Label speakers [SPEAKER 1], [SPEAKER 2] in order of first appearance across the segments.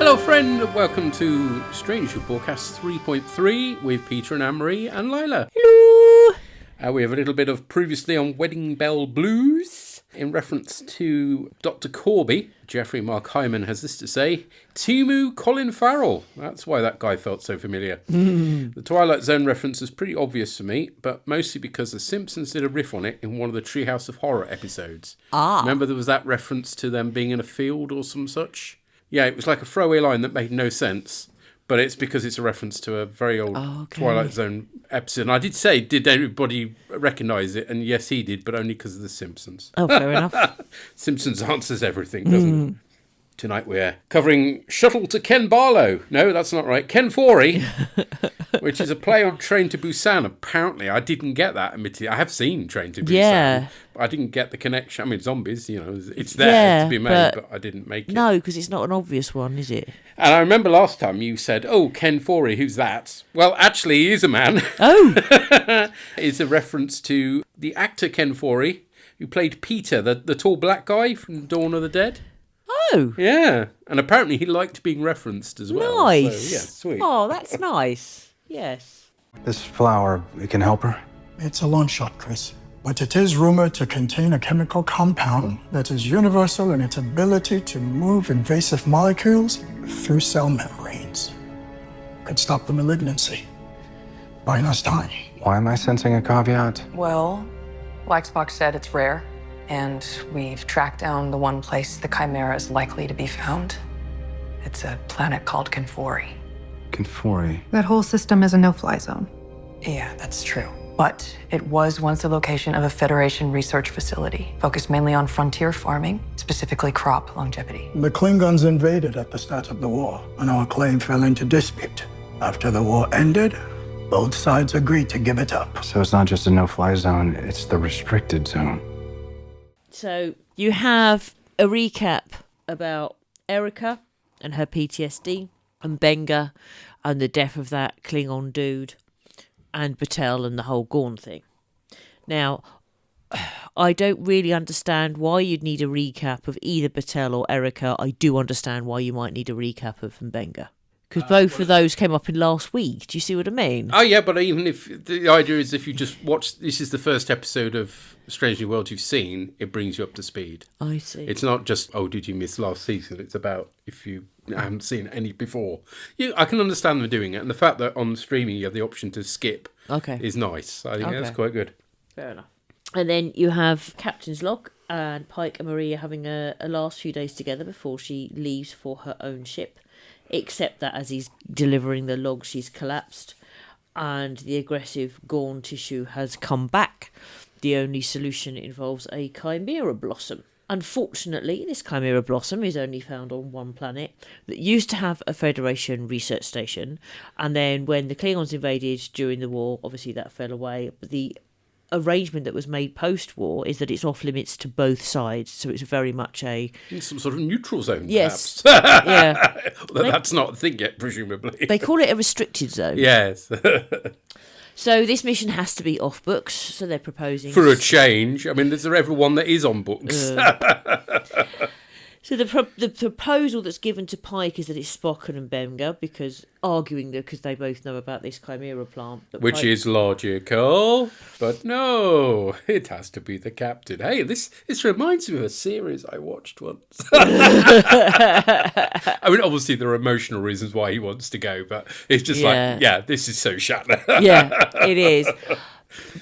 [SPEAKER 1] Hello, friend, and welcome to Strange New Borgcast 3.3 with Peter and Anne-Marie and Lila.
[SPEAKER 2] Hello!
[SPEAKER 1] We have a little bit of previously on Wedding Bell Blues in reference to Dr. Corby. Jeffrey Mark Hyman has this to say: Timu Colin Farrell. That's why that guy felt so familiar. The Twilight Zone reference is pretty obvious to me, but mostly because The Simpsons did a riff on it in one of the Treehouse of Horror episodes. Remember there was that reference to them being in a field or some such? Yeah, it was like a throwaway line that made no sense, but it's because it's a reference to a very old Twilight Zone episode. And I did say, did anybody recognise it? And yes, he did, but only because of The Simpsons.
[SPEAKER 2] Oh, fair enough.
[SPEAKER 1] Simpsons answers everything, doesn't it? Tonight we're covering Shuttle to Kenbarlo. No, that's not right. Kenfori, which is a play on Train to Busan. Apparently, I didn't get that, admittedly. I have seen Train to Busan, but I didn't get the connection. I mean, zombies, you know, it's there to be made, but I didn't make it.
[SPEAKER 2] No, because it's not an obvious one, is it?
[SPEAKER 1] And I remember last time you said, oh, Kenfori, who's that? Well, actually, he is a man.
[SPEAKER 2] Oh!
[SPEAKER 1] It's a reference to the actor Kenfori, who played Peter, the tall black guy from Dawn of the Dead.
[SPEAKER 2] Oh!
[SPEAKER 1] Yeah, and apparently he liked being referenced as well.
[SPEAKER 2] Nice.
[SPEAKER 1] So, yeah, sweet.
[SPEAKER 2] Oh, that's nice. Yes.
[SPEAKER 3] This flower, it can help her?
[SPEAKER 4] It's a long shot, Chris. But it is rumored to contain a chemical compound that is universal in its ability to move invasive molecules through cell membranes. Could stop the malignancy. Buying us time.
[SPEAKER 3] Why am I sensing a caveat?
[SPEAKER 5] Well, like Spock said, it's rare. And we've tracked down the one place the Chimera is likely to be found. It's a planet called Kenfori.
[SPEAKER 3] Kenfori.
[SPEAKER 6] That whole system is a no-fly zone.
[SPEAKER 5] Yeah, that's true. But it was once the location of a Federation research facility, focused mainly on frontier farming, specifically crop longevity.
[SPEAKER 4] The Klingons invaded at the start of the war, and our claim fell into dispute. After the war ended, both sides agreed to give it up.
[SPEAKER 3] So it's not just a no-fly zone, it's the restricted zone.
[SPEAKER 2] So you have a recap about Erica and her PTSD, and Benga and the death of that Klingon dude, and Batel and the whole Gorn thing. Now, I don't really understand why you'd need a recap of either Batel or Erica. I do understand why you might need a recap of Benga. Because both of those came up in last week. Do you see what I mean?
[SPEAKER 1] Oh, yeah, but even if the idea is if you just watch, this is the first episode of Strange New Worlds you've seen, it brings you up to speed.
[SPEAKER 2] I see.
[SPEAKER 1] It's not just, oh, did you miss last season? It's about if you haven't seen any before. I can understand them doing it. And the fact that on streaming you have the option to skip is nice. I think that's quite good.
[SPEAKER 2] Fair enough. And then you have Captain's Log, and Pike and Maria having a last few days together before she leaves for her own ship. Except that as he's delivering the log, she's collapsed and the aggressive Gorn tissue has come back. The only solution involves a Chimera blossom. Unfortunately, this Chimera blossom is only found on one planet that used to have a Federation research station. And then when the Klingons invaded during the war, obviously that fell away. But the arrangement that was made post-war is that it's off limits to both sides, so it's very much in
[SPEAKER 1] some sort of neutral zone,
[SPEAKER 2] yes,
[SPEAKER 1] perhaps.
[SPEAKER 2] Yeah.
[SPEAKER 1] That's not a thing yet, presumably.
[SPEAKER 2] They call it a restricted zone.
[SPEAKER 1] Yes.
[SPEAKER 2] So this mission has to be off books, so they're proposing
[SPEAKER 1] for a change. I mean, there's everyone that is on books. So
[SPEAKER 2] the proposal that's given to Pike is that it's Spock and Benga, because they both know about this Chimera plant.
[SPEAKER 1] Which
[SPEAKER 2] Pike...
[SPEAKER 1] is logical, but no, it has to be the captain. Hey, this reminds me of a series I watched once. I mean, obviously there are emotional reasons why he wants to go, but it's just this is so Shatner.
[SPEAKER 2] Yeah, it is.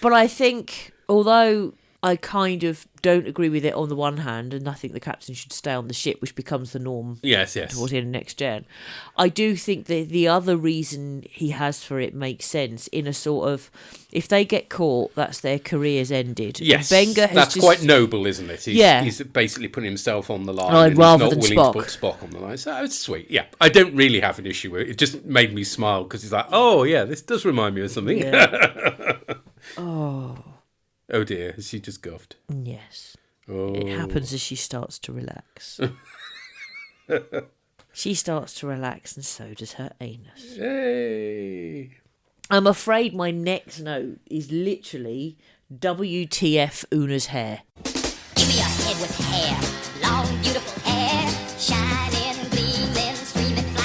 [SPEAKER 2] But I think, although I kind of don't agree with it on the one hand, and I think the captain should stay on the ship, which becomes the norm
[SPEAKER 1] yes.
[SPEAKER 2] towards the end of Next Gen. I do think that the other reason he has for it makes sense in a sort of, if they get caught, that's their careers ended.
[SPEAKER 1] Yes,
[SPEAKER 2] Benga has
[SPEAKER 1] that's quite noble, isn't it? He's basically putting himself on the line and
[SPEAKER 2] rather
[SPEAKER 1] he's
[SPEAKER 2] than
[SPEAKER 1] not willing
[SPEAKER 2] Spock.
[SPEAKER 1] to put Spock on the line. So it's sweet. Yeah, I don't really have an issue with it. It just made me smile because he's like, oh yeah, this does remind me of something.
[SPEAKER 2] Yeah.
[SPEAKER 1] Oh dear, has she just guffed?
[SPEAKER 2] Yes.
[SPEAKER 1] Oh.
[SPEAKER 2] It happens as she starts to relax. She starts to relax and so does her anus.
[SPEAKER 1] Yay!
[SPEAKER 2] I'm afraid my next note is literally WTF Una's hair.
[SPEAKER 7] Give me a head with hair, long beautiful hair, shining, gleaming, streaming, flying.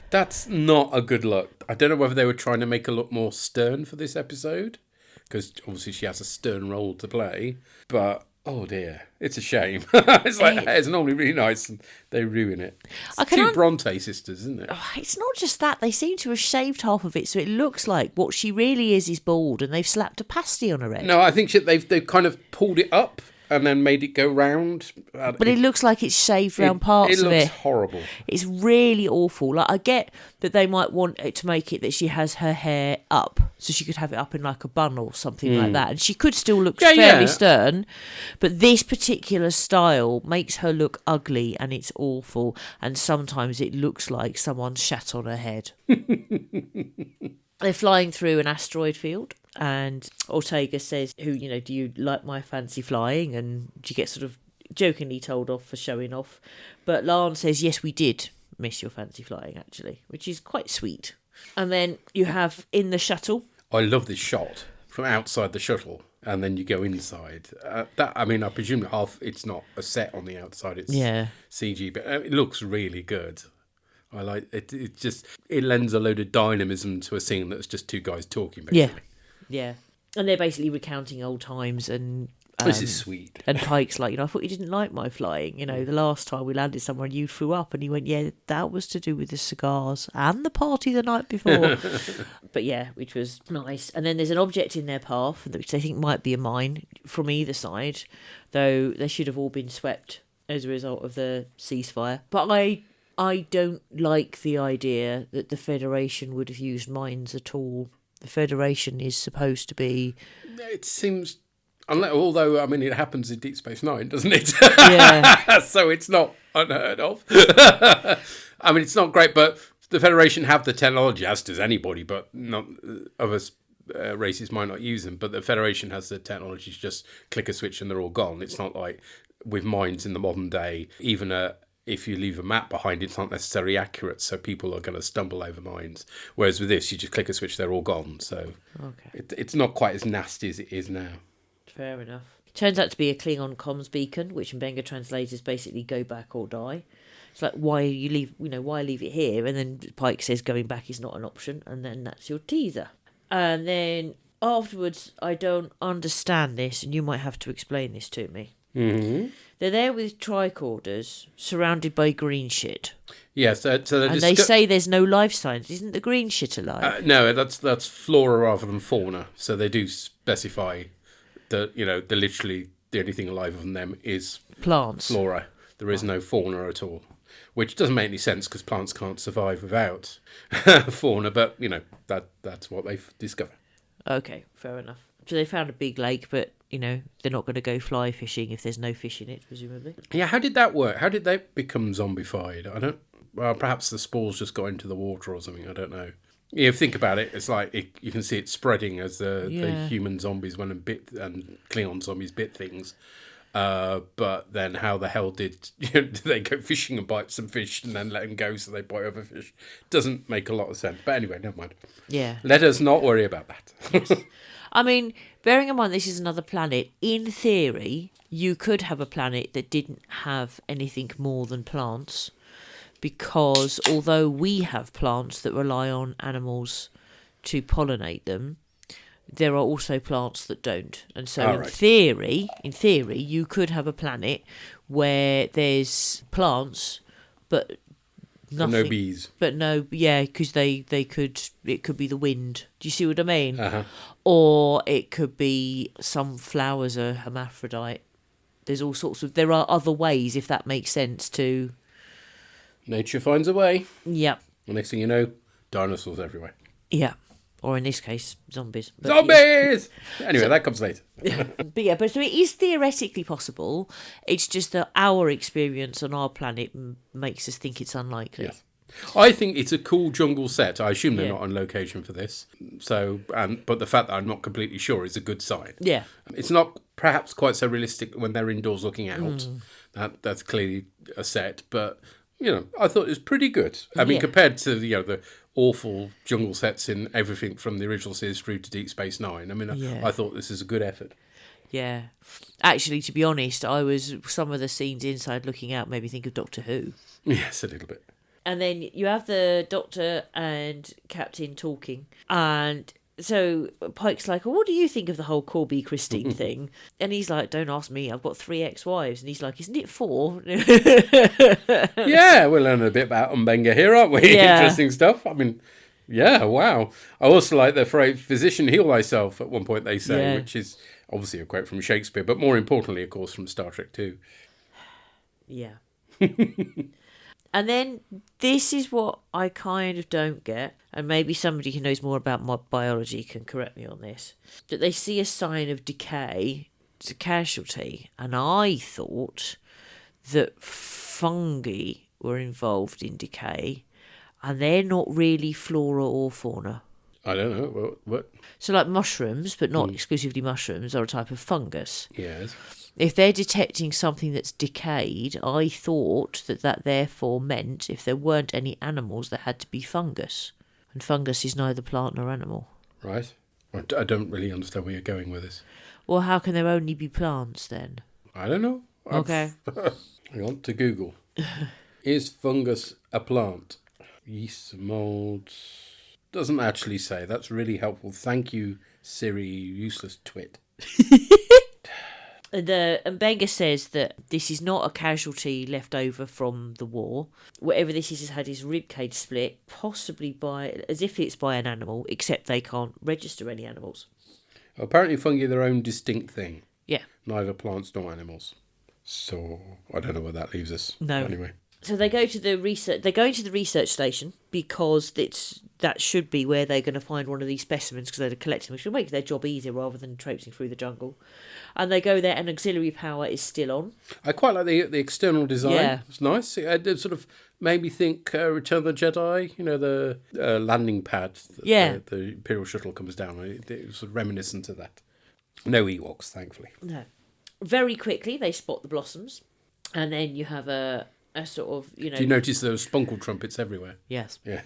[SPEAKER 1] That's not a good look. I don't know whether they were trying to make her look more stern for this episode, because obviously she has a stern role to play. But, oh dear, it's a shame. It's like, hey, it's normally really nice, and they ruin it. It's two Bronte sisters, isn't it?
[SPEAKER 2] It's not just that. They seem to have shaved half of it, so it looks like what she really is bald, and they've slapped a pasty on her head.
[SPEAKER 1] No, I think they've kind of pulled it up and then made it go round.
[SPEAKER 2] But it looks like it's shaved round parts of it.
[SPEAKER 1] It looks horrible.
[SPEAKER 2] It's really awful. Like, I get that they might want it to make it that she has her hair up, so she could have it up in like a bun or something like that, and she could still look fairly stern. But this particular style makes her look ugly, and it's awful. And sometimes it looks like someone's shat on her head. They're flying through an asteroid field, and Ortega says, do you like my fancy flying? And she gets sort of jokingly told off for showing off. But Lance says, yes, we did miss your fancy flying, actually, which is quite sweet. And then you have in the shuttle.
[SPEAKER 1] I love this shot from outside the shuttle, and then you go inside. I presume it's not a set on the outside, it's CG, but it looks really good. I like it. It lends a load of dynamism to a scene that's just two guys talking, basically.
[SPEAKER 2] Yeah. And they're basically recounting old times, and
[SPEAKER 1] this is sweet.
[SPEAKER 2] And Pike's like, I thought you didn't like my flying. The last time we landed somewhere and you flew up, and he went, yeah, that was to do with the cigars and the party the night before. But yeah, which was nice. And then there's an object in their path which they think might be a mine from either side, though they should have all been swept as a result of the ceasefire. But I don't like the idea that the Federation would have used mines at all. The Federation is supposed to be...
[SPEAKER 1] It seems... Although, it happens in Deep Space Nine, doesn't it?
[SPEAKER 2] Yeah.
[SPEAKER 1] So it's not unheard of. It's not great, but the Federation have the technology, as does anybody, but not other races might not use them. But the Federation has the technology to just click a switch and they're all gone. It's not like with mines in the modern day, even if you leave a map behind, it's not necessarily accurate, so people are going to stumble over mines. Whereas with this, you just click a switch, they're all gone. So it's not quite as nasty as it is now.
[SPEAKER 2] Fair enough. Turns out to be a Klingon comms beacon, which in Benga translators basically go back or die. It's like, why leave it here? And then Pike says going back is not an option, and then that's your teaser. And then afterwards, I don't understand this, and you might have to explain this to me.
[SPEAKER 1] Mm-hmm.
[SPEAKER 2] They're there with tricorders, surrounded by green shit.
[SPEAKER 1] Yes, yeah,
[SPEAKER 2] and they say there's no life signs. Isn't the green shit alive?
[SPEAKER 1] No, that's flora rather than fauna. So they do specify that literally the only thing alive on them is
[SPEAKER 2] plants,
[SPEAKER 1] flora. There is no fauna at all, which doesn't make any sense because plants can't survive without fauna. But that's what they've discovered.
[SPEAKER 2] Okay, fair enough. So they found a big lake, but they're not going to go fly fishing if there's no fish in it, presumably.
[SPEAKER 1] Yeah, how did that work? How did they become zombified? Perhaps the spores just got into the water or something. I don't know. Yeah, think about it. It's like you can see it spreading as the human zombies went and Klingon zombies bit things. But then how the hell did they go fishing and bite some fish and then let them go so they bite other fish? Doesn't make a lot of sense. But anyway, never mind.
[SPEAKER 2] Yeah.
[SPEAKER 1] Let us not worry about that.
[SPEAKER 2] Yes. Bearing in mind this is another planet, in theory, you could have a planet that didn't have anything more than plants, because although we have plants that rely on animals to pollinate them, there are also plants that don't. And so in theory, you could have a planet where there's plants, but nothing.
[SPEAKER 1] No bees.
[SPEAKER 2] But no, because it could be the wind. Do you see what I mean?
[SPEAKER 1] Uh-huh.
[SPEAKER 2] Or it could be some flowers are hermaphrodite. There's all sorts of... There are other ways, if that makes sense, to...
[SPEAKER 1] Nature finds a way.
[SPEAKER 2] Yep.
[SPEAKER 1] The next thing you know, dinosaurs everywhere.
[SPEAKER 2] Yeah. Or in this case, zombies. But
[SPEAKER 1] zombies! Anyway, that comes later.
[SPEAKER 2] But so it is theoretically possible. It's just that our experience on our planet makes us think it's unlikely.
[SPEAKER 1] Yes. I think it's a cool jungle set. I assume they're not on location for this. So, but the fact that I'm not completely sure is a good sign.
[SPEAKER 2] Yeah.
[SPEAKER 1] It's not perhaps quite so realistic when they're indoors looking out. That's clearly a set, but I thought it was pretty good. I mean, compared to the awful jungle sets in everything from the original series through to Deep Space Nine. I thought this is a good effort.
[SPEAKER 2] Yeah. Actually, to be honest, some of the scenes inside looking out made me think of Doctor Who.
[SPEAKER 1] Yes, a little bit.
[SPEAKER 2] And then you have the Doctor and Captain talking. And so Pike's like, well, what do you think of the whole Corby Christine thing? And he's like, don't ask me, I've got 3 ex-wives. And he's like, isn't it 4?
[SPEAKER 1] Yeah, we're learning a bit about Mbenga here, aren't we?
[SPEAKER 2] Yeah.
[SPEAKER 1] Interesting stuff. I mean, yeah, wow. I also like the phrase, physician, heal thyself, at one point they say,
[SPEAKER 2] Yeah.
[SPEAKER 1] which is obviously a quote from Shakespeare, but more importantly, of course, from Star Trek 2.
[SPEAKER 2] Yeah. And then this is what I kind of don't get, and maybe somebody who knows more about my biology can correct me on this, that they see a sign of decay, it's a casualty, and I thought that fungi were involved in decay, and they're not really flora or fauna.
[SPEAKER 1] I don't know. What?
[SPEAKER 2] So like mushrooms, but not exclusively mushrooms, are a type of fungus.
[SPEAKER 1] Yes.
[SPEAKER 2] If they're detecting something that's decayed, I thought that therefore meant if there weren't any animals, there had to be fungus. And fungus is neither plant nor animal.
[SPEAKER 1] Right. I don't really understand where you're going with this.
[SPEAKER 2] Well, how can there only be plants then?
[SPEAKER 1] I don't know.
[SPEAKER 2] Okay.
[SPEAKER 1] I want to Google. Is fungus a plant? Yeast, mould. Doesn't actually say. That's really helpful. Thank you, Siri, you useless twit.
[SPEAKER 2] And Mbenga says that this is not a casualty left over from the war. Whatever this is has had his ribcage split, possibly as if it's by an animal, except they can't register any animals.
[SPEAKER 1] Apparently fungi are their own distinct thing.
[SPEAKER 2] Yeah.
[SPEAKER 1] Neither plants nor animals. So, I don't know where that leaves us.
[SPEAKER 2] No.
[SPEAKER 1] Anyway.
[SPEAKER 2] So they go to the research. They go into the research station because that should be where they're going to find one of these specimens because they're collecting, which will make their job easier rather than traipsing through the jungle. And they go there, and auxiliary power is still on.
[SPEAKER 1] I quite like the external design.
[SPEAKER 2] Yeah.
[SPEAKER 1] It's nice. It sort of made me think Return of the Jedi. You know, the landing pad. That the Imperial shuttle comes down. It was sort of reminiscent of that. No Ewoks, thankfully.
[SPEAKER 2] No. Very quickly, they spot the blossoms, and then you have a sort of,
[SPEAKER 1] Do you notice those spunkle trumpets everywhere?
[SPEAKER 2] Yes.
[SPEAKER 1] Yeah.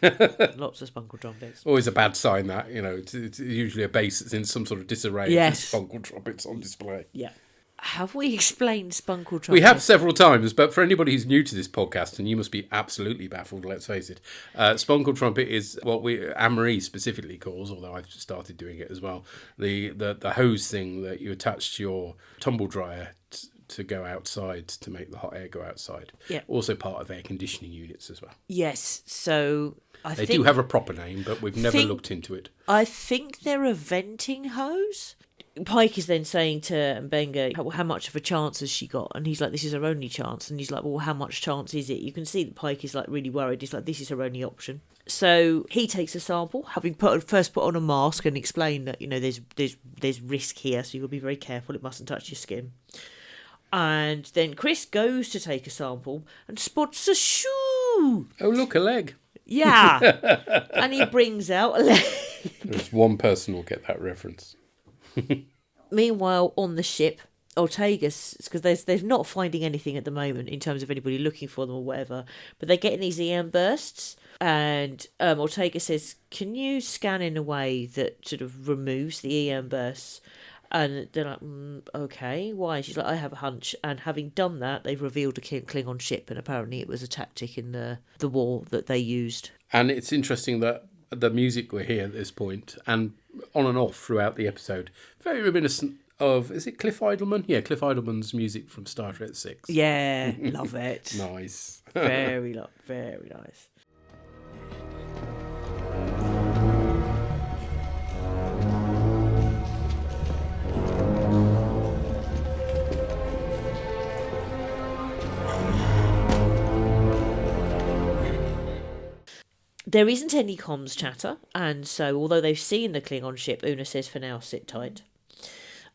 [SPEAKER 2] Lots of spunkle trumpets.
[SPEAKER 1] Always a bad sign that, it's usually a base that's in some sort of disarray.
[SPEAKER 2] Yes.
[SPEAKER 1] With spunkle trumpets on display.
[SPEAKER 2] Yeah. Have we explained spunkle trumpets?
[SPEAKER 1] We have several times, but for anybody who's new to this podcast, and you must be absolutely baffled, let's face it, spunkle trumpet is what Anne-Marie specifically calls, although I've started doing it as well, the hose thing that you attach to your tumble dryer to go outside, to make the hot air go outside.
[SPEAKER 2] Yeah.
[SPEAKER 1] Also part of air conditioning units as well.
[SPEAKER 2] Yes, so
[SPEAKER 1] They do have a proper name, but we've never looked into it.
[SPEAKER 2] I think they're a venting hose. Pike is then saying to Mbenga, how much of a chance has she got? And he's like, this is her only chance. And he's like, well, how much chance is it? You can see that Pike is like really worried. He's like, this is her only option. So he takes a sample, having first put on a mask and explained that, there's risk here, so you've got to be very careful. It mustn't touch your skin. And then Chris goes to take a sample and spots a shoe.
[SPEAKER 1] Oh, look, a leg.
[SPEAKER 2] Yeah. And he brings out a leg.
[SPEAKER 1] There's one person who'll get that reference.
[SPEAKER 2] Meanwhile, on the ship, Ortega's, because they're not finding anything at the moment in terms of anybody looking for them or whatever, but they're getting these EM bursts. And Ortega says, can you scan in a way that sort of removes the EM bursts? And they're like, okay, why? She's like, I have a hunch. And having done that, they've revealed a Klingon ship, and apparently it was a tactic in the war that they used.
[SPEAKER 1] And it's interesting that the music we hear at this point, and on and off throughout the episode, very reminiscent of, is it Cliff Idleman? Yeah, Cliff Idleman's music from Star Trek 6.
[SPEAKER 2] Yeah, love it.
[SPEAKER 1] Nice.
[SPEAKER 2] Very nice. There isn't any comms chatter, and so although they've seen the Klingon ship, Una says for now, sit tight.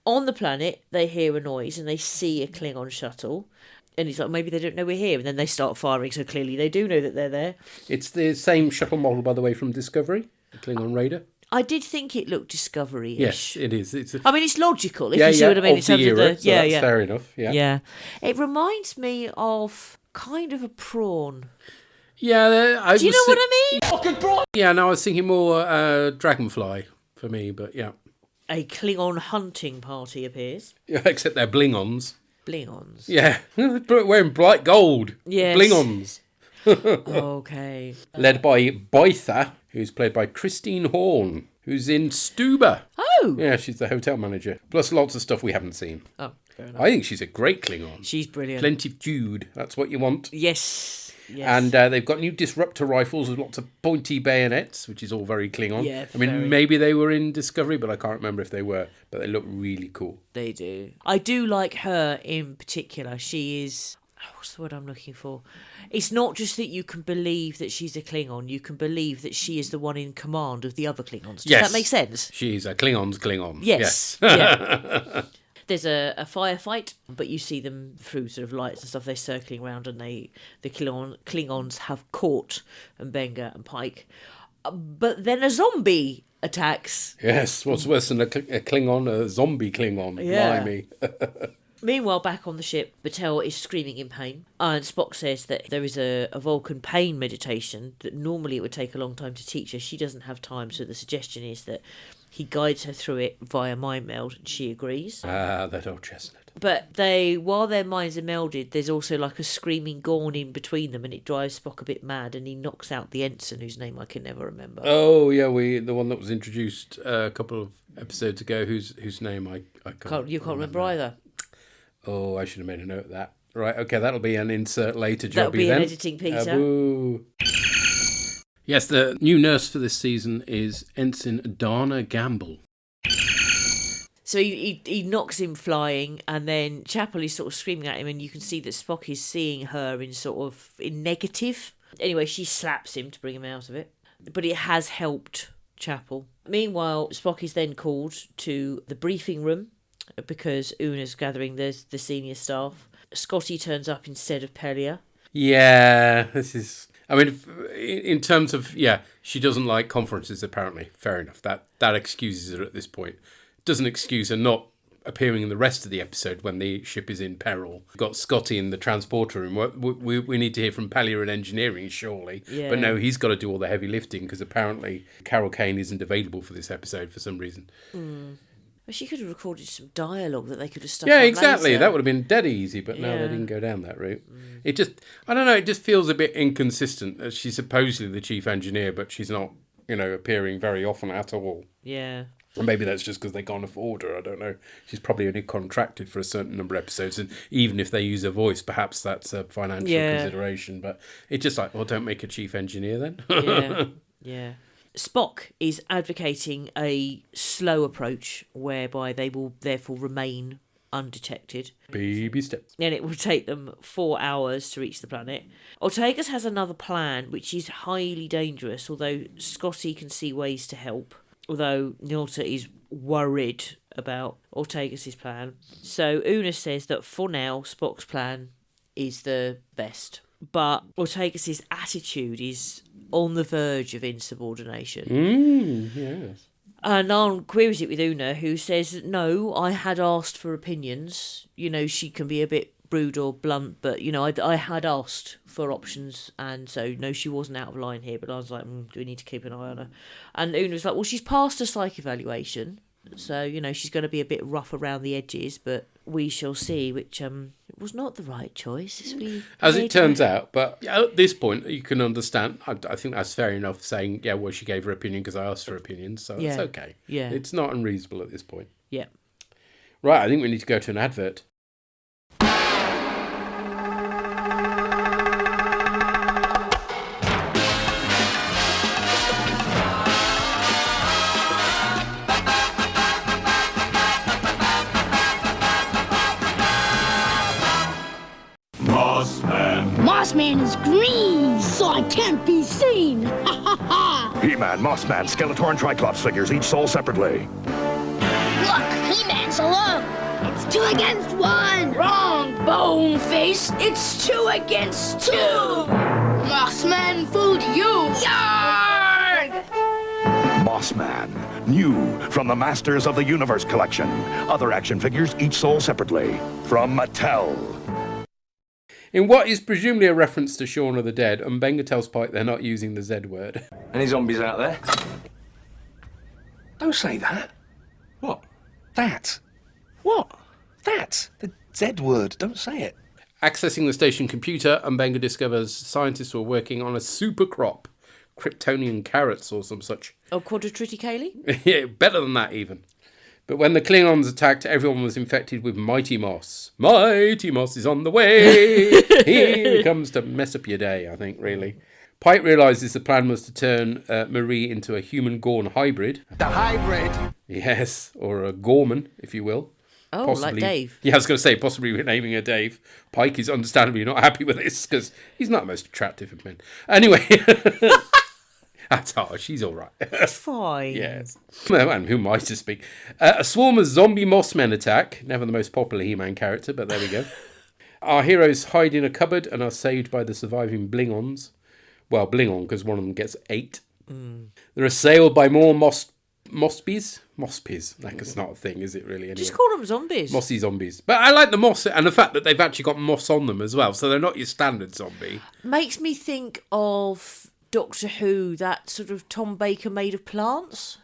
[SPEAKER 2] On the planet, they hear a noise and they see a Klingon shuttle, and he's like, maybe they don't know we're here, and then they start firing, so clearly they do know that they're there.
[SPEAKER 1] It's the same shuttle model, by the way, from Discovery, the Klingon Raider.
[SPEAKER 2] I did think it looked Discovery-ish.
[SPEAKER 1] Yes, it is. It's
[SPEAKER 2] logical, if you see what I mean.
[SPEAKER 1] Of the era, so that's fair enough,
[SPEAKER 2] Yeah. It reminds me of kind of a prawn.
[SPEAKER 1] Yeah,
[SPEAKER 2] do you know what I mean?
[SPEAKER 1] Fucking prawn! Yeah, no, I was thinking more Dragonfly for me, but yeah.
[SPEAKER 2] A Klingon hunting party appears.
[SPEAKER 1] Yeah, except they're Blingons.
[SPEAKER 2] Blingons.
[SPEAKER 1] Yeah, wearing bright gold.
[SPEAKER 2] Yes.
[SPEAKER 1] Blingons.
[SPEAKER 2] Okay.
[SPEAKER 1] Led by Boitha, who's played by Christine Horn, who's in Stuba.
[SPEAKER 2] Oh!
[SPEAKER 1] Yeah, she's the hotel manager. Plus lots of stuff we haven't seen.
[SPEAKER 2] Oh, fair enough.
[SPEAKER 1] I think she's a great Klingon.
[SPEAKER 2] She's brilliant.
[SPEAKER 1] Plenty of Jude. That's what you want.
[SPEAKER 2] Yes.
[SPEAKER 1] And they've got new disruptor rifles with lots of pointy bayonets, which is all very Klingon.
[SPEAKER 2] Yeah,
[SPEAKER 1] I mean,
[SPEAKER 2] very.
[SPEAKER 1] maybe they were in Discovery, but I can't remember if they were. But they look really cool.
[SPEAKER 2] They do. I do like her in particular. She is... what's the word I'm looking for? It's not just that you can believe that she's a Klingon. You can believe that she is the one in command of the other Klingons. Does that make sense?
[SPEAKER 1] She's a Klingon's Klingon.
[SPEAKER 2] Yes. Yeah. There's a firefight, but you see them through sort of lights and stuff. They're circling around, and the Klingons have caught Mbenga and Pike. But then a zombie attacks.
[SPEAKER 1] Yes, what's worse than a Klingon, a zombie Klingon?
[SPEAKER 2] Yeah.
[SPEAKER 1] Blimey.
[SPEAKER 2] Meanwhile, back on the ship, Batel is screaming in pain, and Spock says that there is a Vulcan pain meditation that normally it would take a long time to teach her. She doesn't have time, so the suggestion is that he guides her through it via mind meld, and she agrees.
[SPEAKER 1] Ah, that old chestnut.
[SPEAKER 2] But while their minds are melded, there's also like a screaming Gorn in between them, and it drives Spock a bit mad, and he knocks out the ensign, whose name I can never remember.
[SPEAKER 1] Oh, yeah, the one that was introduced a couple of episodes ago, whose name I can't
[SPEAKER 2] You can't remember either.
[SPEAKER 1] Oh, I should have made a note of that. Right, okay, that'll be an insert later, Jobby,
[SPEAKER 2] That'll be
[SPEAKER 1] then.
[SPEAKER 2] an editing, Peter.
[SPEAKER 1] Boo. Yes, the new nurse for this season is Ensign Dana Gamble.
[SPEAKER 2] So he knocks him flying, and then Chapel is sort of screaming at him, and you can see that Spock is seeing her in negative. Anyway, she slaps him to bring him out of it. But it has helped Chapel. Meanwhile, Spock is then called to the briefing room because Una's gathering the senior staff. Scotty turns up instead of Pelia.
[SPEAKER 1] Yeah, this is... I mean, in terms of, she doesn't like conferences, apparently. Fair enough. That excuses her at this point. Doesn't excuse her not appearing in the rest of the episode when the ship is in peril. We've got Scotty in the transporter room. We need to hear from Pelia in engineering, surely.
[SPEAKER 2] Yeah.
[SPEAKER 1] But no, he's got to do all the heavy lifting because apparently Carol Kane isn't available for this episode for some reason.
[SPEAKER 2] Well, she could have recorded some dialogue that they could have stuck
[SPEAKER 1] Yeah,
[SPEAKER 2] on
[SPEAKER 1] exactly.
[SPEAKER 2] later.
[SPEAKER 1] That would have been dead easy, but no, they didn't go down that route. It just, I don't know, it just feels a bit inconsistent. She's supposedly the chief engineer, but she's not, appearing very often at all.
[SPEAKER 2] Yeah.
[SPEAKER 1] And maybe that's just because they can't afford her, I don't know. She's probably only contracted for a certain number of episodes, and even if they use her voice, perhaps that's a financial consideration. But it's just like, well, don't make a chief engineer then.
[SPEAKER 2] Yeah. Spock is advocating a slow approach whereby they will therefore remain undetected.
[SPEAKER 1] Baby steps.
[SPEAKER 2] And it will take them 4 hours to reach the planet. Ortegas has another plan, which is highly dangerous, although Scotty can see ways to help. Although Nilta is worried about Ortegas' plan. So Una says that for now, Spock's plan is the best. But Ortegas' attitude is on the verge of insubordination.
[SPEAKER 1] Yes.
[SPEAKER 2] And Narn queries it with Una, who says, no, I had asked for opinions. She can be a bit rude or blunt, but, I had asked for options, and so, no, she wasn't out of line here, but I was like, do we need to keep an eye on her? And Una was like, well, she's passed a psych evaluation, so, she's going to be a bit rough around the edges, but we shall see, which was not the right choice.
[SPEAKER 1] As it turns out, but at this point, you can understand, I think that's fair enough, saying, she gave her opinion because I asked for opinions, so it's okay.
[SPEAKER 2] Yeah.
[SPEAKER 1] It's not unreasonable at this point.
[SPEAKER 2] Yeah.
[SPEAKER 1] Right, I think we need to go to an advert.
[SPEAKER 7] Mossman is green, so I can't be seen. Ha ha ha!
[SPEAKER 8] He-Man, Mossman, Skeletor, and Triclops figures, each sold separately.
[SPEAKER 7] Look, He-Man's alone. It's 2 against 1. Wrong, Boneface. It's 2 against 2. Mossman fooled you. Yarg!
[SPEAKER 8] Mossman, new from the Masters of the Universe collection. Other action figures, each sold separately. From Mattel.
[SPEAKER 1] In what is presumably a reference to Shaun of the Dead, Mbenga tells Pike they're not using the Z word.
[SPEAKER 9] Any zombies out there?
[SPEAKER 10] Don't say that.
[SPEAKER 9] What?
[SPEAKER 10] That. What? That. The Z word. Don't say it.
[SPEAKER 1] Accessing the station computer, Mbenga discovers scientists were working on a super crop, Kryptonian carrots or some such.
[SPEAKER 2] Oh, quadritriticale?
[SPEAKER 1] Yeah, better than that even. But when the Klingons attacked, everyone was infected with Mighty Moss. Mighty Moss is on the way. Here he comes to mess up your day, I think, really. Pike realises the plan was to turn Marie into a human-Gorn hybrid.
[SPEAKER 9] The hybrid?
[SPEAKER 1] Yes, or a Gorman, if you will.
[SPEAKER 2] Oh, like Dave.
[SPEAKER 1] Yeah, I was going to say, possibly renaming her Dave. Pike is understandably not happy with this, because he's not the most attractive of men. Anyway... That's harsh. She's all right.
[SPEAKER 2] It's fine.
[SPEAKER 1] Yes. Man, who am I to speak? A swarm of zombie Mossmen attack. Never the most popular He-Man character, but there we go. Our heroes hide in a cupboard and are saved by the surviving Blingons. Well, Blingon, because one of them gets 8. They're assailed by more Mospies. Mospies. That's not a thing, is it really? Anyway.
[SPEAKER 2] Just call them zombies.
[SPEAKER 1] Mossy zombies. But I like the moss and the fact that they've actually got moss on them as well, so they're not your standard zombie.
[SPEAKER 2] Makes me think of Doctor Who, that sort of Tom Baker made of plants.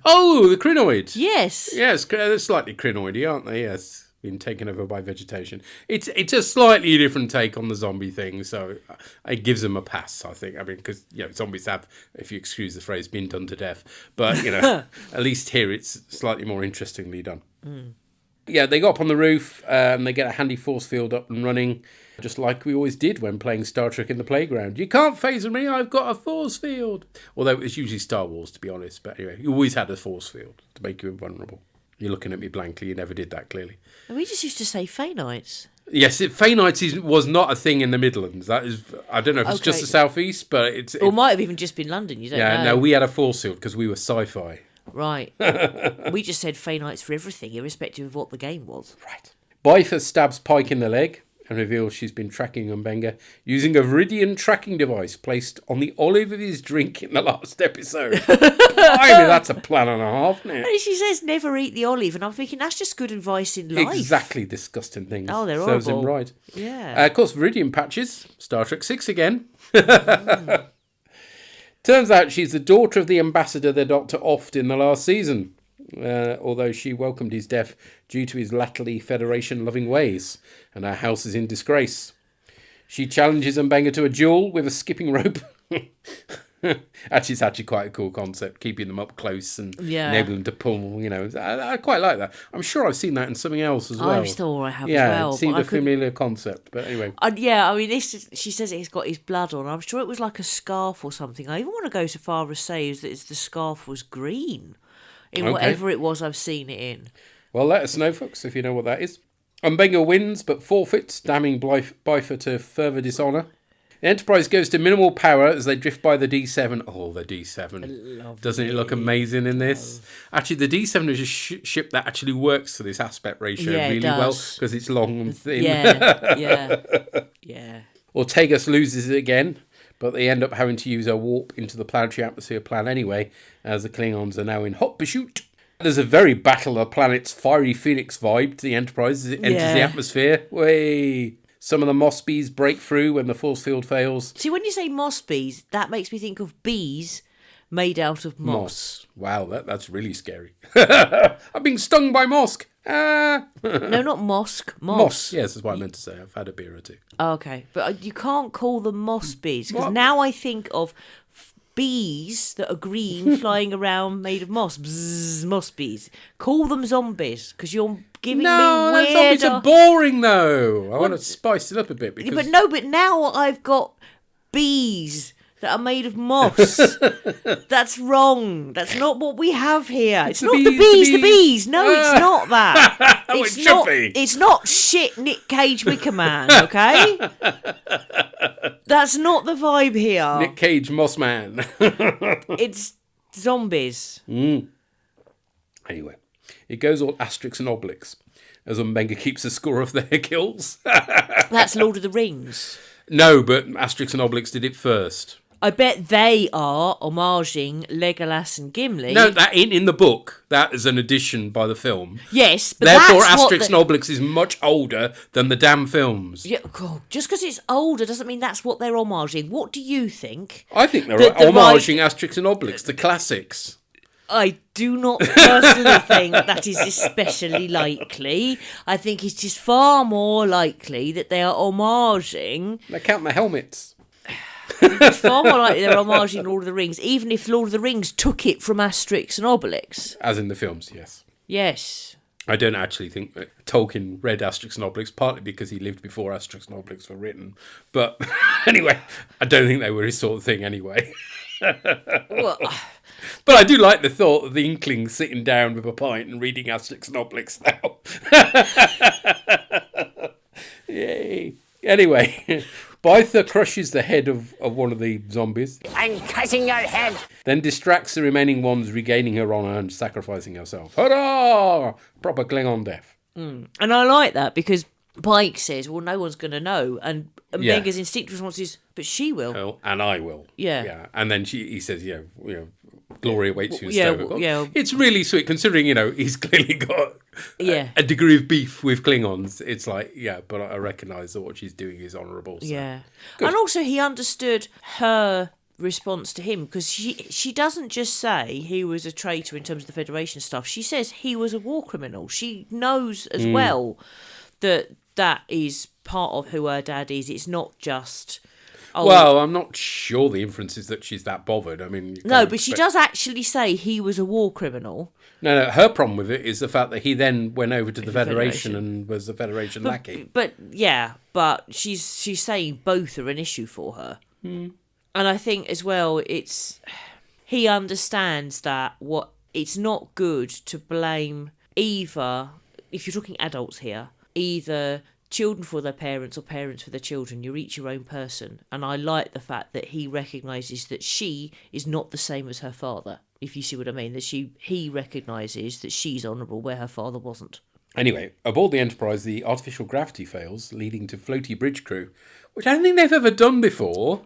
[SPEAKER 1] Oh, the crinoids.
[SPEAKER 2] Yes.
[SPEAKER 1] Yes, they're slightly crinoidy, aren't they? Yes, been taken over by vegetation. It's a slightly different take on the zombie thing, so it gives them a pass, I think. I mean, because zombies have, if you excuse the phrase, been done to death. But at least here it's slightly more interestingly done. Yeah, they go up on the roof and they get a handy force field up and running, just like we always did when playing Star Trek in the playground. You can't phase me, I've got a force field. Although it was usually Star Wars, to be honest. But anyway, you always had a force field to make you invulnerable. You're looking at me blankly, you never did that, clearly.
[SPEAKER 2] And we just used to say Phainites.
[SPEAKER 1] Yes, Phainites was not a thing in the Midlands. That is, I don't know if it's just the southeast, but it's...
[SPEAKER 2] Or might have even just been London, you don't know.
[SPEAKER 1] Yeah, no, we had a force field because we were sci-fi.
[SPEAKER 2] Right. We just said Phainites for everything, irrespective of what the game was.
[SPEAKER 1] Right. Biffa stabs Pike in the leg and reveals she's been tracking Mbenga using a Viridian tracking device placed on the olive of his drink in the last episode. I mean, that's a plan and a half, isn't it?
[SPEAKER 2] And she says never eat the olive, and I'm thinking that's just good advice in life.
[SPEAKER 1] Exactly, disgusting things.
[SPEAKER 2] Oh, they're
[SPEAKER 1] Serves
[SPEAKER 2] horrible.
[SPEAKER 1] him right.
[SPEAKER 2] Yeah.
[SPEAKER 1] Of course, Viridian patches. Star Trek 6 again. Turns out she's the daughter of the ambassador the Doctor offed in the last season, although she welcomed his death due to his latterly Federation-loving ways, and her house is in disgrace. She challenges Mbenga to a duel with a skipping rope. It's actually quite a cool concept, keeping them up close and enabling them to pull, I quite like that. I'm sure I've seen that in something else as well.
[SPEAKER 2] I'm sure I have as well.
[SPEAKER 1] Yeah, it seemed a familiar concept, but anyway.
[SPEAKER 2] She says he's got his blood on. I'm sure it was like a scarf or something. I even want to go so far as say that the scarf was green in whatever it was I've seen it in.
[SPEAKER 1] Well, let us know, folks, if you know what that is. Mbenga wins, but forfeits, damning Biffa to further dishonour. The Enterprise goes to minimal power as they drift by the D7. Oh, the D7. Doesn't it look amazing in this? Actually, the D7 is a ship that actually works to this aspect ratio really well because it's long and thin.
[SPEAKER 2] Yeah.
[SPEAKER 1] Ortegas loses it again, but they end up having to use a warp into the planetary atmosphere plan anyway, as the Klingons are now in hot pursuit. There's a very Battle of Planets Fiery Phoenix vibe to the Enterprise as it enters the atmosphere. Way. Some of the Mossbees break through when the force field fails.
[SPEAKER 2] See, when you say Mossbees, that makes me think of bees made out of moss.
[SPEAKER 1] Wow, that's really scary. I'm being stung by moss.
[SPEAKER 2] No, not mosk. Moss.
[SPEAKER 1] Yes, that's what I meant to say. I've had a beer or two.
[SPEAKER 2] Oh, okay. But you can't call them moss bees, because now I think of bees that are green flying around made of moss. Bzzz, moss bees. Call them zombies, because you're giving me weird...
[SPEAKER 1] zombies are boring, though. I want to spice it up a bit. Because...
[SPEAKER 2] But now I've got bees that are made of moss. That's wrong. That's not what we have here. It's not the bees. No, it's not that.
[SPEAKER 1] It should be.
[SPEAKER 2] It's not shit Nick Cage Wicker Man, okay? That's not the vibe here.
[SPEAKER 1] Nick Cage Moss Man.
[SPEAKER 2] It's zombies.
[SPEAKER 1] Anyway, it goes all asterisks and obliques as Mbenga keeps a score of their kills.
[SPEAKER 2] That's Lord of the Rings.
[SPEAKER 1] No, but asterisks and obliques did it first.
[SPEAKER 2] I bet they are homaging Legolas and Gimli.
[SPEAKER 1] No, that in the book, that is an addition by the film.
[SPEAKER 2] Yes, but
[SPEAKER 1] therefore
[SPEAKER 2] that's
[SPEAKER 1] asterisks and obliques is much older than the damn films.
[SPEAKER 2] Yeah, God, just because it's older doesn't mean that's what they're homaging. What do you think?
[SPEAKER 1] I think they're homaging asterisks and obliques, the classics.
[SPEAKER 2] I do not personally think that is especially likely. I think it's just far more likely that they are homaging.
[SPEAKER 1] They count the helmets.
[SPEAKER 2] It's far more likely they're homaging Lord of the Rings, even if Lord of the Rings took it from Asterix and Obelix.
[SPEAKER 1] As in the films, yes.
[SPEAKER 2] Yes.
[SPEAKER 1] I don't actually think that Tolkien read Asterix and Obelix, partly because he lived before Asterix and Obelix were written. But anyway, I don't think they were his sort of thing anyway.
[SPEAKER 2] Well,
[SPEAKER 1] but I do like the thought of the Inklings sitting down with a pint and reading Asterix and Obelix now. Yay. Anyway, Bytha crushes the head of one of the zombies.
[SPEAKER 9] I'm cutting your head.
[SPEAKER 1] Then distracts the remaining ones, regaining her honour and sacrificing herself. Hurrah! Proper Klingon death.
[SPEAKER 2] and I like that because Pike says, well, no one's going to know. And
[SPEAKER 1] Yeah.
[SPEAKER 2] Mega's instinctive response is, but she will.
[SPEAKER 1] Oh, and I will.
[SPEAKER 2] Yeah.
[SPEAKER 1] And then he says, glory awaits you in
[SPEAKER 2] Yeah,
[SPEAKER 1] Stover.
[SPEAKER 2] yeah.
[SPEAKER 1] It's really sweet, considering, he's clearly got a degree of beef with Klingons. It's like, but I recognise that what she's doing is honourable. So.
[SPEAKER 2] Yeah.
[SPEAKER 1] Good.
[SPEAKER 2] And also he understood her response to him because she doesn't just say he was a traitor in terms of the Federation stuff. She says he was a war criminal. She knows as well that is part of who her dad is. It's not just...
[SPEAKER 1] Well, I'm not sure the inference is that she's that bothered. I mean...
[SPEAKER 2] No, but she does actually say he was a war criminal.
[SPEAKER 1] No, her problem with it is the fact that he then went over to the Federation and was the Federation lackey.
[SPEAKER 2] But she's saying both are an issue for her. And I think as well, he understands that it's not good to blame either, if you're talking adults here, either children for their parents or parents for their children. You're each your own person. And I like the fact that he recognises that she is not the same as her father, if you see what I mean. That he recognises that she's honourable where her father wasn't.
[SPEAKER 1] Anyway, aboard the Enterprise, the artificial gravity fails, leading to floaty bridge crew, which I don't think they've ever done before.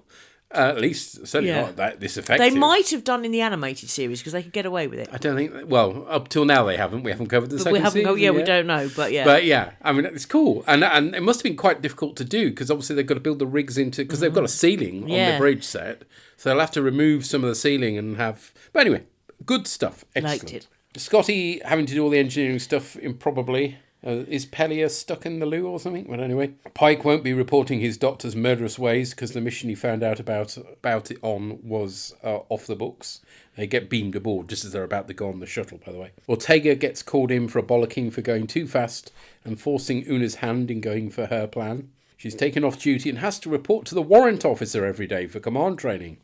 [SPEAKER 1] At least, certainly not this effective.
[SPEAKER 2] They might have done in the animated series because they could get away with it.
[SPEAKER 1] I don't think... Well, up till now they haven't. We haven't covered the second season.
[SPEAKER 2] We don't know, but yeah.
[SPEAKER 1] But yeah, I mean, it's cool. And it must have been quite difficult to do because obviously they've got to build the rigs into... Because they've got a ceiling on the bridge set. So they'll have to remove some of the ceiling and have... But anyway, good stuff. Excellent.
[SPEAKER 2] Liked it.
[SPEAKER 1] Scotty having to do all the engineering stuff improbably. Is Pellier stuck in the loo or something? But anyway, Pike won't be reporting his doctor's murderous ways because the mission he found out about it on was off the books. They get beamed aboard just as they're about to go on the shuttle, by the way. Ortega gets called in for a bollocking for going too fast and forcing Una's hand in going for her plan. She's taken off duty and has to report to the warrant officer every day for command training.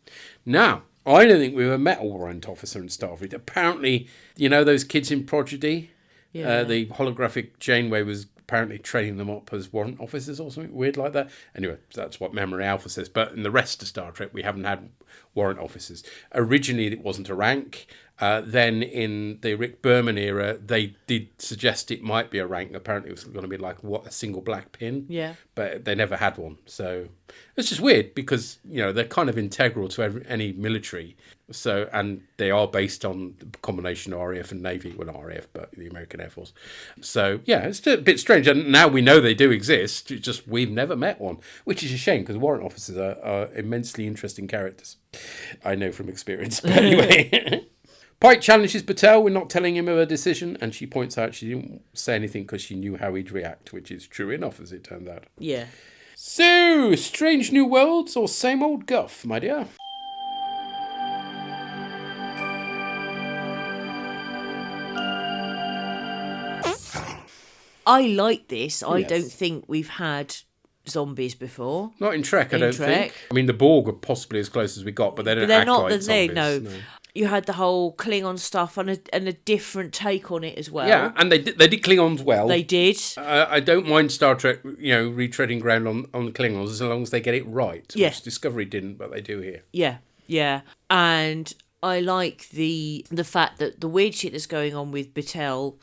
[SPEAKER 1] Now, I don't think we've ever met a warrant officer in Starfleet. Apparently, those kids in Prodigy?
[SPEAKER 2] Yeah.
[SPEAKER 1] The holographic Janeway was apparently training them up as warrant officers or something weird like that. Anyway, that's what Memory Alpha says. But in the rest of Star Trek, we haven't had warrant officers. Originally, it wasn't a rank. Then in the Rick Berman era, they did suggest it might be a rank. Apparently, it was going to be like a single black pin.
[SPEAKER 2] Yeah.
[SPEAKER 1] But they never had one. So it's just weird because, they're kind of integral to any military. So, and they are based on the combination of RAF and Navy. Well, not RAF, but the American Air Force. So, yeah, it's a bit strange. And now we know they do exist. It's just we've never met one, which is a shame because warrant officers are immensely interesting characters. I know from experience. But anyway... Pike challenges Patel with not telling him of her decision, and she points out she didn't say anything because she knew how he'd react, which is true enough, as it turned out.
[SPEAKER 2] Yeah.
[SPEAKER 1] So, strange new worlds or same old guff, my dear?
[SPEAKER 2] I like this. I
[SPEAKER 1] Yes.
[SPEAKER 2] don't think we've had zombies before.
[SPEAKER 1] Not in Trek, I
[SPEAKER 2] In
[SPEAKER 1] don't
[SPEAKER 2] Trek.
[SPEAKER 1] think. I mean, the Borg are possibly as close as we got, but they don't
[SPEAKER 2] But they're
[SPEAKER 1] act
[SPEAKER 2] not
[SPEAKER 1] like
[SPEAKER 2] the
[SPEAKER 1] zombies.
[SPEAKER 2] no. You had the whole Klingon stuff and a different take on it as well.
[SPEAKER 1] Yeah, and they did Klingons well.
[SPEAKER 2] They did.
[SPEAKER 1] I don't mind Star Trek, retreading ground on the Klingons as long as they get it right.
[SPEAKER 2] Yeah.
[SPEAKER 1] Which Discovery didn't, but they do here.
[SPEAKER 2] Yeah. And I like the fact that the weird shit that's going on with Batel,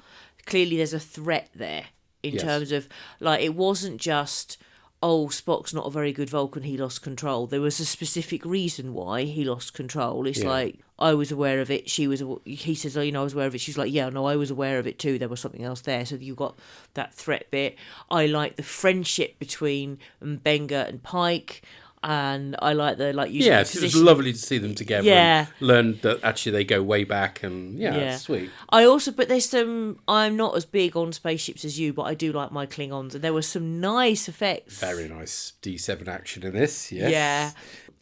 [SPEAKER 2] clearly there's a threat there in terms of, like, it wasn't just, oh, Spock's not a very good Vulcan, he lost control. There was a specific reason why he lost control. It's like, I was aware of it, he says, I was aware of it. She's like, yeah, no, I was aware of it too. There was something else there. So you got that threat bit. I like the friendship between Benga and Pike. And I like you
[SPEAKER 1] Yes,
[SPEAKER 2] said,
[SPEAKER 1] it was lovely to see them together.
[SPEAKER 2] Yeah.
[SPEAKER 1] And learn that actually they go way back, and it's sweet.
[SPEAKER 2] But there's some. I'm not as big on spaceships as you, but I do like my Klingons, and there were some nice effects.
[SPEAKER 1] Very nice D7 action in this. Yes.
[SPEAKER 2] Yeah.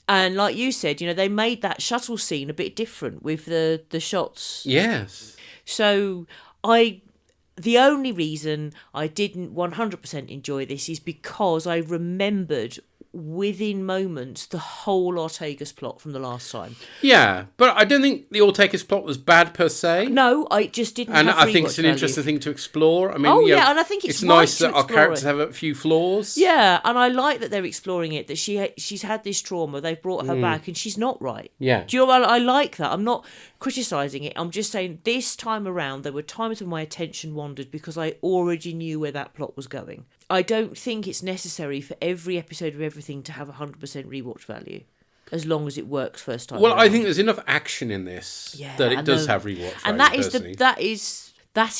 [SPEAKER 2] And like you said, they made that shuttle scene a bit different with the shots.
[SPEAKER 1] Yes.
[SPEAKER 2] So the only reason I didn't 100% enjoy this is because I remembered within moments the whole Ortega's plot from the last time.
[SPEAKER 1] Yeah, but I don't think the Ortega's plot was bad per se.
[SPEAKER 2] No, I just didn't.
[SPEAKER 1] And
[SPEAKER 2] have
[SPEAKER 1] I think it's an
[SPEAKER 2] value.
[SPEAKER 1] interesting thing to explore. I mean,
[SPEAKER 2] and I think it's right
[SPEAKER 1] nice
[SPEAKER 2] to
[SPEAKER 1] that our
[SPEAKER 2] explore
[SPEAKER 1] characters
[SPEAKER 2] it.
[SPEAKER 1] have a few flaws.
[SPEAKER 2] Yeah, and I like that they're exploring it. That she's had this trauma. They've brought her back, and she's not right.
[SPEAKER 1] Yeah.
[SPEAKER 2] Do you know what? I like that. I'm not criticising it. I'm just saying this time around there were times when my attention wandered because I already knew where that plot was going. I don't think it's necessary for every episode of everything to have 100% rewatch value, as long as it works first time.
[SPEAKER 1] Well,
[SPEAKER 2] around.
[SPEAKER 1] I think there's enough action in this that it does have rewatch value.
[SPEAKER 2] And that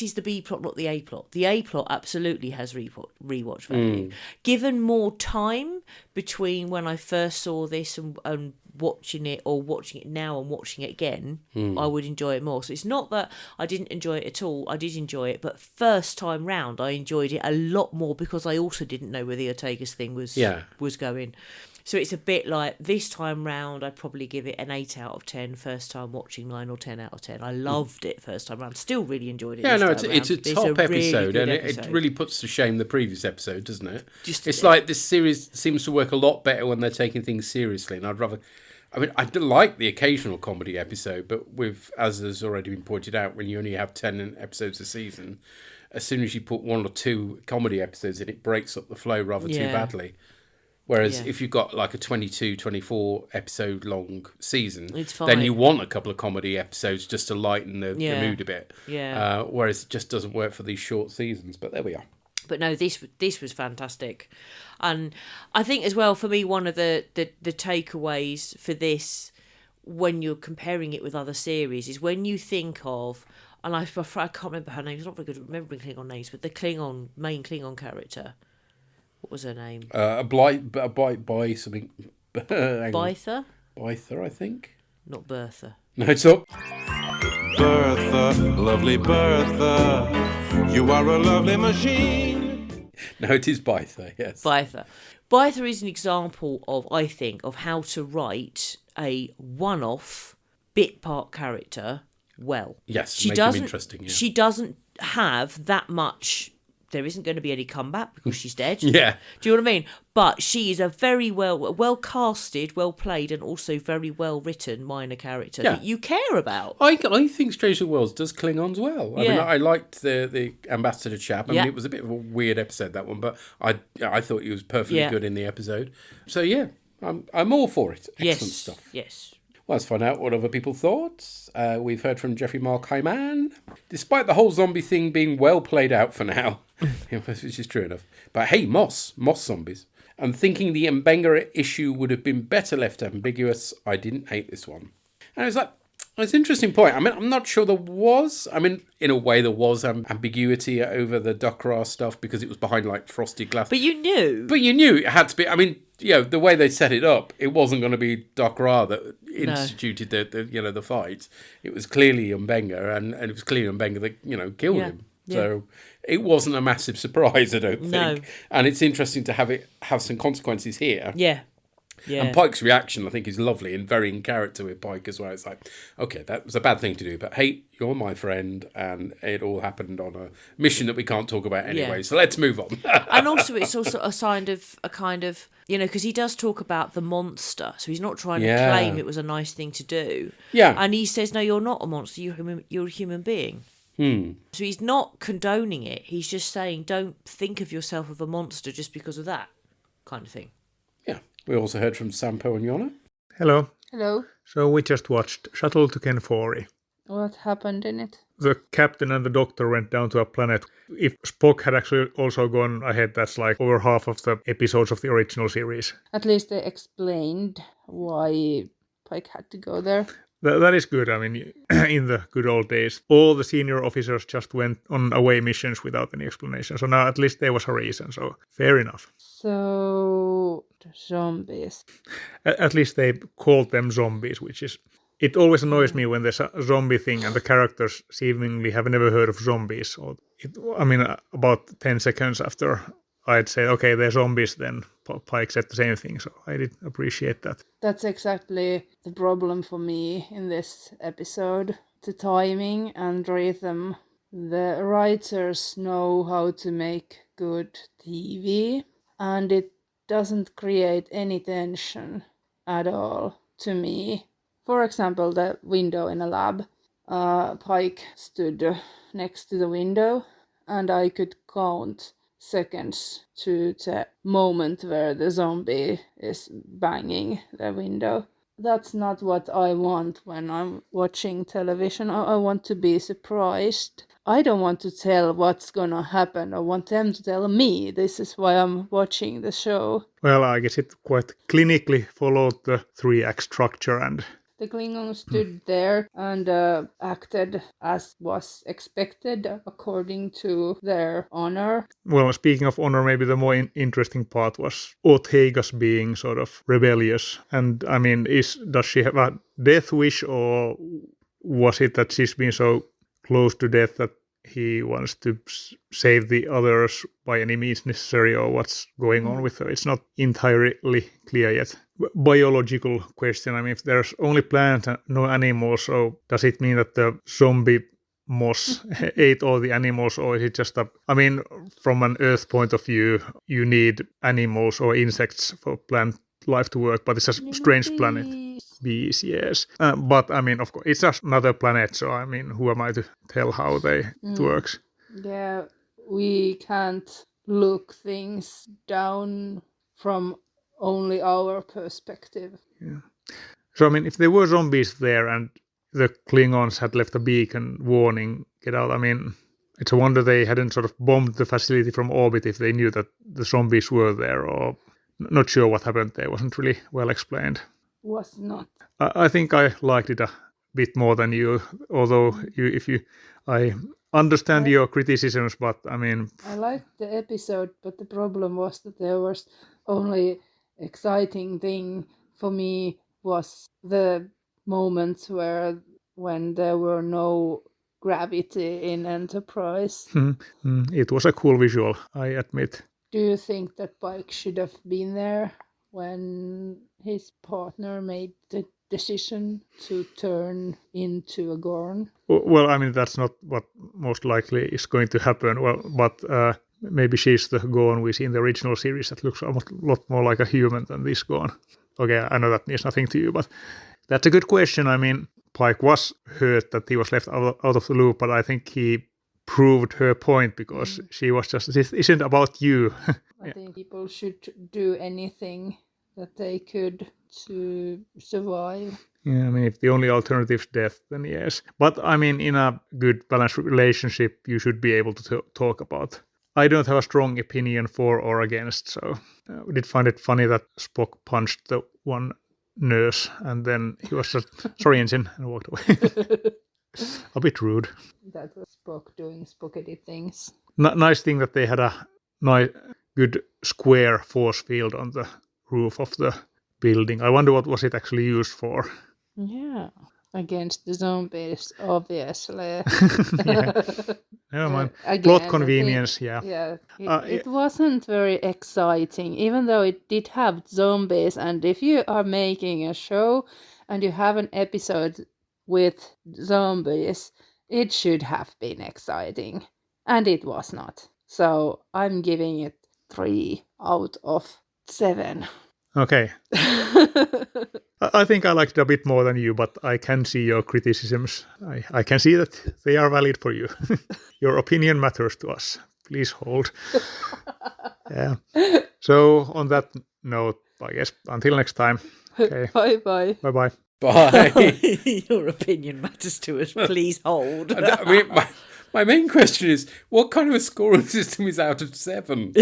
[SPEAKER 2] is the B plot, not the A plot. The A plot absolutely has rewatch value. Given more time between when I first saw this and watching it now and watching it again, I would enjoy it more. So it's not that I didn't enjoy it at all. I did enjoy it, but first time round I enjoyed it a lot more because I also didn't know where the Ortega's thing was going. So it's a bit like this time round, I'd probably give it an 8 out of 10. First time watching, 9 or 10 out of 10. I loved it first time round. Still really enjoyed it.
[SPEAKER 1] Yeah,
[SPEAKER 2] this
[SPEAKER 1] no,
[SPEAKER 2] time
[SPEAKER 1] it's a
[SPEAKER 2] round.
[SPEAKER 1] top
[SPEAKER 2] really
[SPEAKER 1] episode,
[SPEAKER 2] good
[SPEAKER 1] and
[SPEAKER 2] episode.
[SPEAKER 1] it really puts to shame the previous episode, doesn't it? It's like this series seems to work a lot better when they're taking things seriously, and I do like the occasional comedy episode, but as has already been pointed out, when you only have 10 episodes a season, as soon as you put 1 or 2 comedy episodes in, it breaks up the flow rather too badly. Whereas if you've got like a 22, 24 episode long season, then you want a couple of comedy episodes just to lighten the mood a bit.
[SPEAKER 2] Yeah.
[SPEAKER 1] Whereas it just doesn't work for these short seasons. But there we are.
[SPEAKER 2] But no, this was fantastic. And I think as well, for me, one of the takeaways for this, when you're comparing it with other series, is when you think of, and I can't remember her name, it's not very good at remembering Klingon names, but the main Klingon character. What was her name?
[SPEAKER 1] By something.
[SPEAKER 2] Bytha?
[SPEAKER 1] Bytha, I think.
[SPEAKER 2] Not Bertha.
[SPEAKER 1] No, it's not.
[SPEAKER 9] Bertha, lovely Bertha, you are a lovely machine.
[SPEAKER 1] No, it is Bytha, yes.
[SPEAKER 2] Bytha. Bytha is an example of how to write a one-off bit part character well.
[SPEAKER 1] Yes, make him interesting. Yeah.
[SPEAKER 2] She doesn't have that much. There isn't going to be any comeback because she's dead.
[SPEAKER 1] Yeah.
[SPEAKER 2] Do you know what I mean? But she is a very well casted, well played, and also very well written minor character that you care about.
[SPEAKER 1] I think Stranger Worlds does Klingons well. I mean, I liked the ambassador chap. I mean, it was a bit of a weird episode, that one, but I thought he was perfectly good in the episode. So yeah, I'm all for it. Excellent stuff.
[SPEAKER 2] Yes.
[SPEAKER 1] Well, let's find out what other people thought. We've heard from Jeffrey Mark-Hyman. Despite the whole zombie thing being well played out for now, which is true enough. But hey, Moss zombies. And thinking the Mbenga issue would have been better left ambiguous, I didn't hate this one. And it's like, it's an interesting point. I mean, I'm not sure there was. I mean, in a way, there was ambiguity over the Dokra stuff because it was behind like frosted glass.
[SPEAKER 2] But you knew.
[SPEAKER 1] But you knew it had to be. I mean, the way they set it up, it wasn't going to be Dokra that instituted the fight. It was clearly Mbenga, and it was clearly Mbenga that killed him. Yeah. So it wasn't a massive surprise, I don't think.
[SPEAKER 2] No.
[SPEAKER 1] And it's interesting to have some consequences here.
[SPEAKER 2] Yeah. Yeah.
[SPEAKER 1] And Pike's reaction, I think, is lovely and very in character with Pike as well. It's like, okay, that was a bad thing to do, but hey, you're my friend, and it all happened on a mission that we can't talk about anyway, so let's move on.
[SPEAKER 2] And also, it's also a kind of, because he does talk about the monster, so he's not trying to claim it was a nice thing to do.
[SPEAKER 1] Yeah.
[SPEAKER 2] And he says, no, you're not a monster, you're a human being. So he's not condoning it, he's just saying, don't think of yourself as a monster just because of that kind of thing.
[SPEAKER 1] Yeah. We also heard from Sampo and Yona.
[SPEAKER 10] Hello.
[SPEAKER 11] Hello.
[SPEAKER 10] So we just watched Shuttle to Kenfori.
[SPEAKER 11] What happened in it?
[SPEAKER 10] The captain and the doctor went down to a planet. If Spock had actually also gone ahead, that's like over half of the episodes of the original series.
[SPEAKER 11] At least they explained why Pike had to go there.
[SPEAKER 10] That is good. I mean, in the good old days, all the senior officers just went on away missions without any explanation. So now at least there was a reason. So fair enough.
[SPEAKER 11] So zombies.
[SPEAKER 10] At least they called them zombies, which is... It always annoys me when there's a zombie thing and the characters seemingly have never heard of zombies. About 10 seconds after I'd say, okay, they're zombies, then Pike said the same thing, so I did appreciate that.
[SPEAKER 11] That's exactly the problem for me in this episode. The timing and rhythm. The writers know how to make good TV, and it doesn't create any tension at all to me. For example, the window in a lab. Pike stood next to the window, and I could count seconds to the moment where the zombie is banging the window. That's not what I want when I'm watching television. I want to be surprised. I don't want to tell what's gonna happen. I want them to tell me. This is why I'm watching the show.
[SPEAKER 10] Well, I guess it quite clinically followed the 3-act structure, and
[SPEAKER 11] the Klingons stood there and acted as was expected according to their honor.
[SPEAKER 10] Well, speaking of honor, maybe the more interesting part was Ortega's being sort of rebellious. And I mean, does she have a death wish, or was it that she's been so close to death that he wants to save the others by any means necessary, or what's going on with her? It's not entirely clear yet. Biological question. I mean, if there's only plants and no animals, so does it mean that the zombie moss ate all the animals, or is it just from an Earth point of view, you need animals or insects for plant life to work, but it's a strange planet. Bees, yes. But I mean, of course, it's just another planet, so I mean, who am I to tell how it works?
[SPEAKER 11] Yeah, we can't look things down from only our perspective.
[SPEAKER 10] Yeah. So I mean, if there were zombies there and the Klingons had left a beacon warning, get out, I mean, it's a wonder they hadn't sort of bombed the facility from orbit if they knew that the zombies were there, or not sure what happened there. Wasn't really well explained.
[SPEAKER 11] Was not.
[SPEAKER 10] I think I liked it a bit more than you, although I understand your criticisms, but I mean...
[SPEAKER 11] I liked the episode, but the problem was that there was only exciting thing for me was the moments when there were no gravity in Enterprise.
[SPEAKER 10] It was a cool visual, I admit.
[SPEAKER 11] Do you think that Pike should have been there when his partner made the decision to turn into a Gorn?
[SPEAKER 10] Well, I mean, that's not what most likely is going to happen. Well, but maybe she's the Gorn we see in the original series that looks a lot more like a human than this Gorn. Okay, I know that means nothing to you, but that's a good question. I mean, Pike was hurt that he was left out of the loop, but I think he proved her point because she was just, this isn't about you.
[SPEAKER 11] I think people should do anything that they could to survive.
[SPEAKER 10] Yeah, I mean, if the only alternative is death, then yes. But I mean, in a good balanced relationship, you should be able to talk about. I don't have a strong opinion for or against, so we did find it funny that Spock punched the one nurse and then he was just, sorry, Ensign, and walked away. A bit rude.
[SPEAKER 11] That was Spock doing Spockety things.
[SPEAKER 10] Nice thing that they had a good square force field on the roof of the building. I wonder what was it actually used for.
[SPEAKER 11] Yeah, against the zombies, obviously.
[SPEAKER 10] Yeah. Never mind.
[SPEAKER 11] Again,
[SPEAKER 10] plot convenience, yeah.
[SPEAKER 11] Yeah, it wasn't very exciting, even though it did have zombies. And if you are making a show and you have an episode with zombies, it should have been exciting. And it was not. So I'm giving it 3 out of 7.
[SPEAKER 10] Okay. I think I liked it a bit more than you, but I can see your criticisms. I can see that they are valid for you. Your opinion matters to us. Please hold. Yeah. So on that note, I guess until next time. Okay.
[SPEAKER 11] Bye-bye.
[SPEAKER 10] Bye-bye.
[SPEAKER 1] Bye.
[SPEAKER 2] Your opinion matters to us. Please hold.
[SPEAKER 1] I mean, my main question is, what kind of a scoring system is out of 7?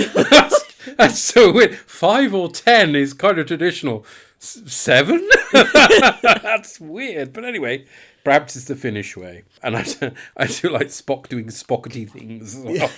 [SPEAKER 1] That's so weird. 5 or 10 is kind of traditional. 7? That's weird. But anyway, Perhaps it's the Finnish way. And I do like Spock doing Spockety things as well.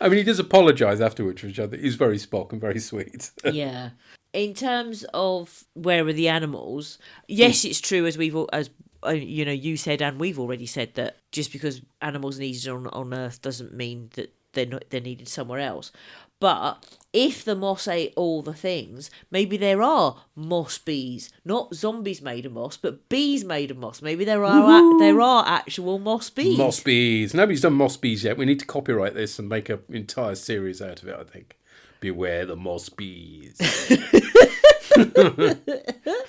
[SPEAKER 1] I mean, he does apologise afterwards, which I think is very Spock and very sweet.
[SPEAKER 2] Yeah. In terms of where are the animals, yes, it's true, as you said, and we've already said, that just because animals are needed on Earth doesn't mean that they're needed somewhere else. But if the moss ate all the things, maybe there are moss bees, not zombies made of moss, but bees made of moss. Maybe there are actual moss bees.
[SPEAKER 1] Moss bees. Nobody's done moss bees yet. We need to copyright this and make an entire series out of it, I think. Beware the moss bees.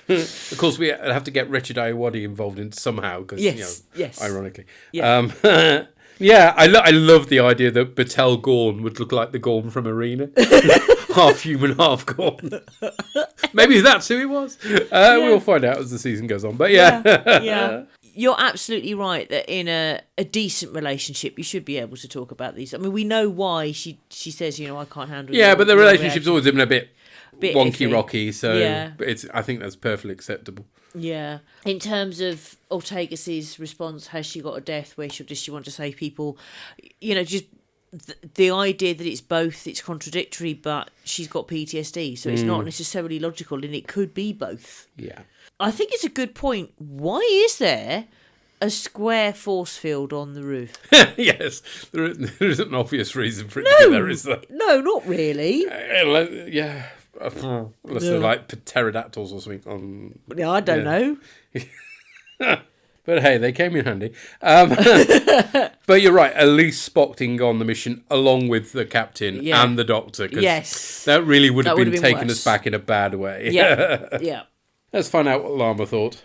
[SPEAKER 1] Of course, we have to get Richard Ayoade involved in somehow, because,
[SPEAKER 2] yes.
[SPEAKER 1] Ironically.
[SPEAKER 2] Yeah.
[SPEAKER 1] Yeah, I love the idea that Batel Gorn would look like the Gorn from Arena. Half human, half Gorn. Maybe that's who he was. We'll find out as the season goes on. But yeah.
[SPEAKER 2] You're absolutely right that in a decent relationship, you should be able to talk about these. I mean, we know why she says, I can't handle it.
[SPEAKER 1] Yeah, but the relationship's always been a bit wonky,
[SPEAKER 2] iffy.
[SPEAKER 1] rocky, so I think that's perfectly acceptable.
[SPEAKER 2] Yeah. In terms of Ortegas's response, has she got a death wish, or does she want to save people? Just the idea that it's both, it's contradictory, but she's got PTSD, so it's not necessarily logical, and it could be both.
[SPEAKER 1] Yeah.
[SPEAKER 2] I think it's a good point. Why is there a square force field on the roof?
[SPEAKER 1] Yes, there isn't an obvious reason for it to be there, is there?
[SPEAKER 2] No, not really.
[SPEAKER 1] Yeah. Unless they're like pterodactyls or something.
[SPEAKER 2] Yeah, I don't know.
[SPEAKER 1] But hey, they came in handy. But you're right, at least Spock didn't go on the mission along with the captain and the doctor.
[SPEAKER 2] Yes.
[SPEAKER 1] That really would have been taking
[SPEAKER 2] worse.
[SPEAKER 1] us back in a bad way.
[SPEAKER 2] Yeah.
[SPEAKER 1] Let's find out what Llama thought.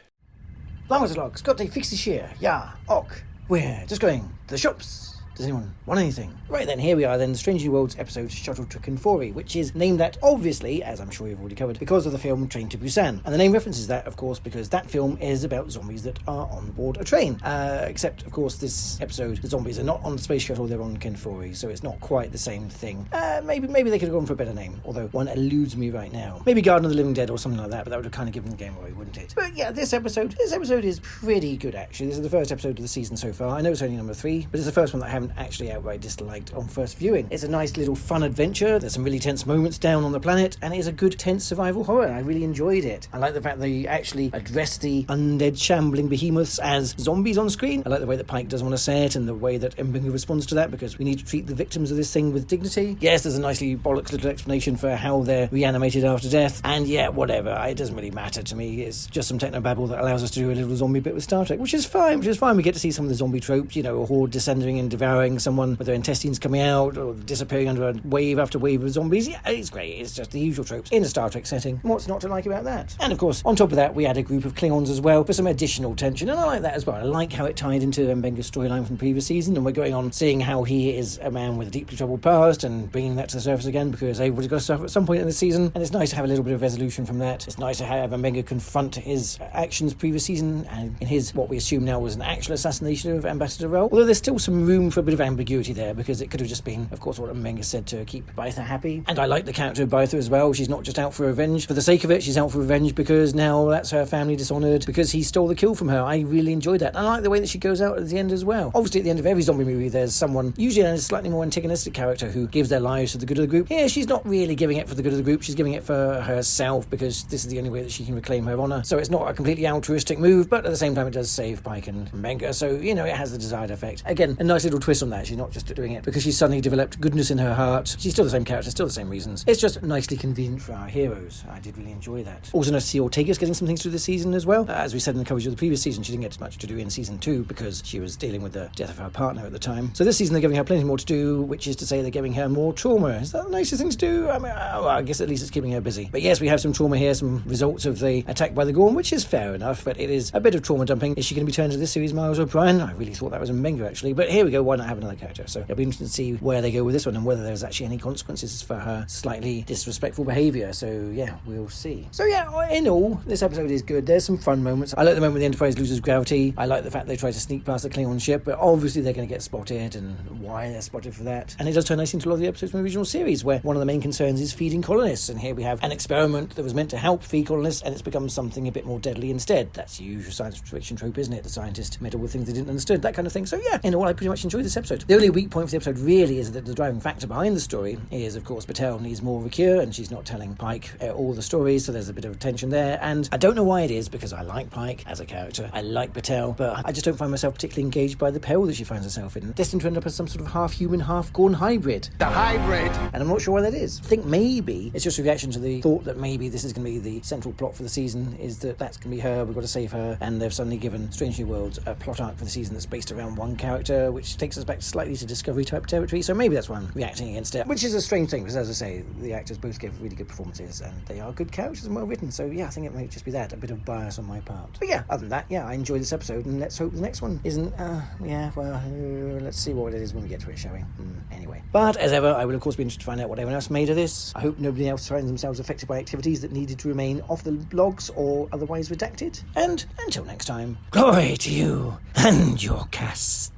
[SPEAKER 12] Llama's log, Scotty, fix this year. Yeah, ok. We're just going to the shops. Does anyone want anything? Right then, here we are then, the Strange New Worlds episode Shuttle To Kenfori, which is named that, obviously, as I'm sure you've already covered, because of the film Train to Busan. And the name references that, of course, because that film is about zombies that are on board a train. Except, of course, this episode, the zombies are not on the space shuttle, they're on Kenfori, so it's not quite the same thing. Maybe they could have gone for a better name, although one eludes me right now. Maybe Garden of the Living Dead or something like that, but that would have kind of given the game away, wouldn't it? But yeah, this episode is pretty good, actually. This is the first episode of the season so far. I know it's only number 3, but it's the first one that I haven't actually outright disliked on first viewing. It's a nice little fun adventure. There's some really tense moments down on the planet, and it is a good tense survival horror. I really enjoyed it. I like the fact they actually address the undead shambling behemoths as zombies on screen. I like the way that Pike doesn't want to say it and the way that M'Benga responds to that, because we need to treat the victims of this thing with dignity. Yes, there's a nicely bollocks little explanation for how they're reanimated after death, and yeah, whatever. It doesn't really matter to me. It's just some technobabble that allows us to do a little zombie bit with Star Trek, which is fine. We get to see some of the zombie tropes, a horde descending and devouring someone with their intestines coming out, or disappearing under a wave after wave of zombies. Yeah, it's great. It's just the usual tropes in a Star Trek setting. What's not to like about that? And of course, on top of that, we had a group of Klingons as well for some additional tension, and I like that as well. I like how it tied into M'Benga's storyline from the previous season, and we're going on seeing how he is a man with a deeply troubled past and bringing that to the surface again, because everybody's got to suffer at some point in the season, and it's nice to have a little bit of resolution from that. It's nice to have M'Benga confront his actions previous season and in his, what we assume now was an actual assassination of Ambassador Rel, although there's still some room for a bit of ambiguity there, because it could have just been, of course, what M'Benga said to keep Baitha happy. And I like the character of Baitha as well. She's not just out for revenge for the sake of it, she's out for revenge because now that's her family dishonoured, because he stole the kill from her. I really enjoyed that. And I like the way that she goes out at the end as well. Obviously, at the end of every zombie movie, there's someone, usually a slightly more antagonistic character, who gives their lives for the good of the group. Here, she's not really giving it for the good of the group, she's giving it for herself, because this is the only way that she can reclaim her honour. So it's not a completely altruistic move, but at the same time, it does save Pike and M'Benga, so, it has the desired effect. Again, a nice little twist on that. She's not just doing it because she's suddenly developed goodness in her heart. She's still the same character, still the same reasons. It's just nicely convenient for our heroes. I did really enjoy that. Also nice to see Ortegas getting some things to do this season as well. As we said in the coverage of the previous season, she didn't get much to do in season 2 because she was dealing with the death of her partner at the time. So this season they're giving her plenty more to do, which is to say they're giving her more trauma. Is that the nicest thing to do? I mean, I guess at least it's keeping her busy. But yes, we have some trauma here, some results of the attack by the Gorn, which is fair enough, but it is a bit of trauma dumping. Is she going to be turned to this series Miles O'Brien? I really thought that was M'Benga actually, but here we go, why not? not have another character. So it'll be interesting to see where they go with this one and whether there's actually any consequences for her slightly disrespectful behaviour. So yeah, we'll see. So yeah, in all, this episode is good. There's some fun moments. I like the moment the Enterprise loses gravity. I like the fact they try to sneak past the Klingon ship, but obviously they're going to get spotted, and why they're spotted for that. And it does turn nicely into a lot of the episodes from the original series, where one of the main concerns is feeding colonists, and here we have an experiment that was meant to help feed colonists, and it's become something a bit more deadly instead. That's the usual science fiction trope, isn't it? The scientist meddle with things they didn't understand, that kind of thing. So yeah, in all, I pretty much enjoyed this episode. The only weak point for the episode really is that the driving factor behind the story is, of course, Battelle needs more of a cure, and she's not telling Pike all the stories, so there's a bit of tension there. And I don't know why it is, because I like Pike as a character, I like Battelle, but I just don't find myself particularly engaged by the peril that she finds herself in, destined to end up as some sort of half-human, half-Gorn hybrid. The hybrid! And I'm not sure why that is. I think maybe it's just a reaction to the thought that maybe this is going to be the central plot for the season, is that that's going to be her, we've got to save her, and they've suddenly given Strange New Worlds a plot arc for the season that's based around one character, which takes us back slightly to Discovery type territory, so maybe that's why I'm reacting against it, which is a strange thing, because as I say, the actors both give really good performances, and they are good characters and well written, so yeah, I think it might just be that, a bit of bias on my part. But yeah, other than that, yeah, I enjoyed this episode, and let's hope the next one isn't, let's see what it is when we get to it, shall we? Anyway. But as ever, I will of course be interested to find out what everyone else made of this. I hope nobody else finds themselves affected by activities that needed to remain off the logs or otherwise redacted. And until next time, glory to you and your cast.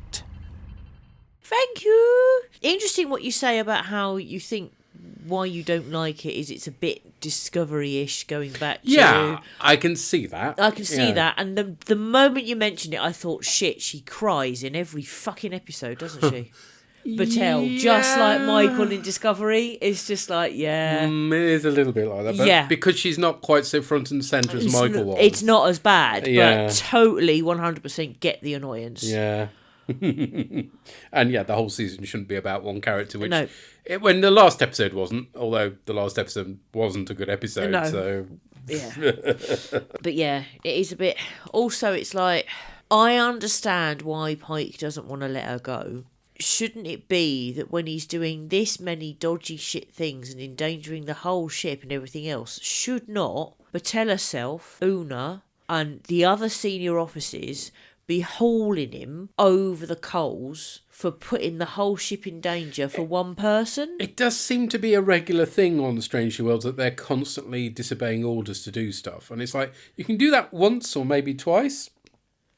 [SPEAKER 2] Thank you. Interesting what you say about how you think why you don't like it is it's a bit Discovery-ish going back to...
[SPEAKER 1] Yeah, I can see that.
[SPEAKER 2] I can see that. And the moment you mentioned it, I thought, shit, she cries in every fucking episode, doesn't she? Battelle, just like Michael in Discovery, it's just like, yeah.
[SPEAKER 1] It is a little bit like that, but
[SPEAKER 2] yeah.
[SPEAKER 1] Because she's not quite so front and centre as Michael was.
[SPEAKER 2] It's not as bad,
[SPEAKER 1] yeah.
[SPEAKER 2] But totally 100% get the annoyance.
[SPEAKER 1] Yeah. And yeah, the whole season shouldn't be about one character, which
[SPEAKER 2] No.
[SPEAKER 1] When the last episode wasn't, although the last episode wasn't a good episode.
[SPEAKER 2] No.
[SPEAKER 1] So
[SPEAKER 2] yeah. But yeah, it is a bit. Also, it's like I understand why Pike doesn't want to let her go. Shouldn't it be that when he's doing this many dodgy shit things and endangering the whole ship and everything else, should not Battelle herself, Una, and the other senior officers be hauling him over the coals for putting the whole ship in danger for one person?
[SPEAKER 1] It does seem to be a regular thing on Strange New Worlds that they're constantly disobeying orders to do stuff. And it's like, you can do that once or maybe twice.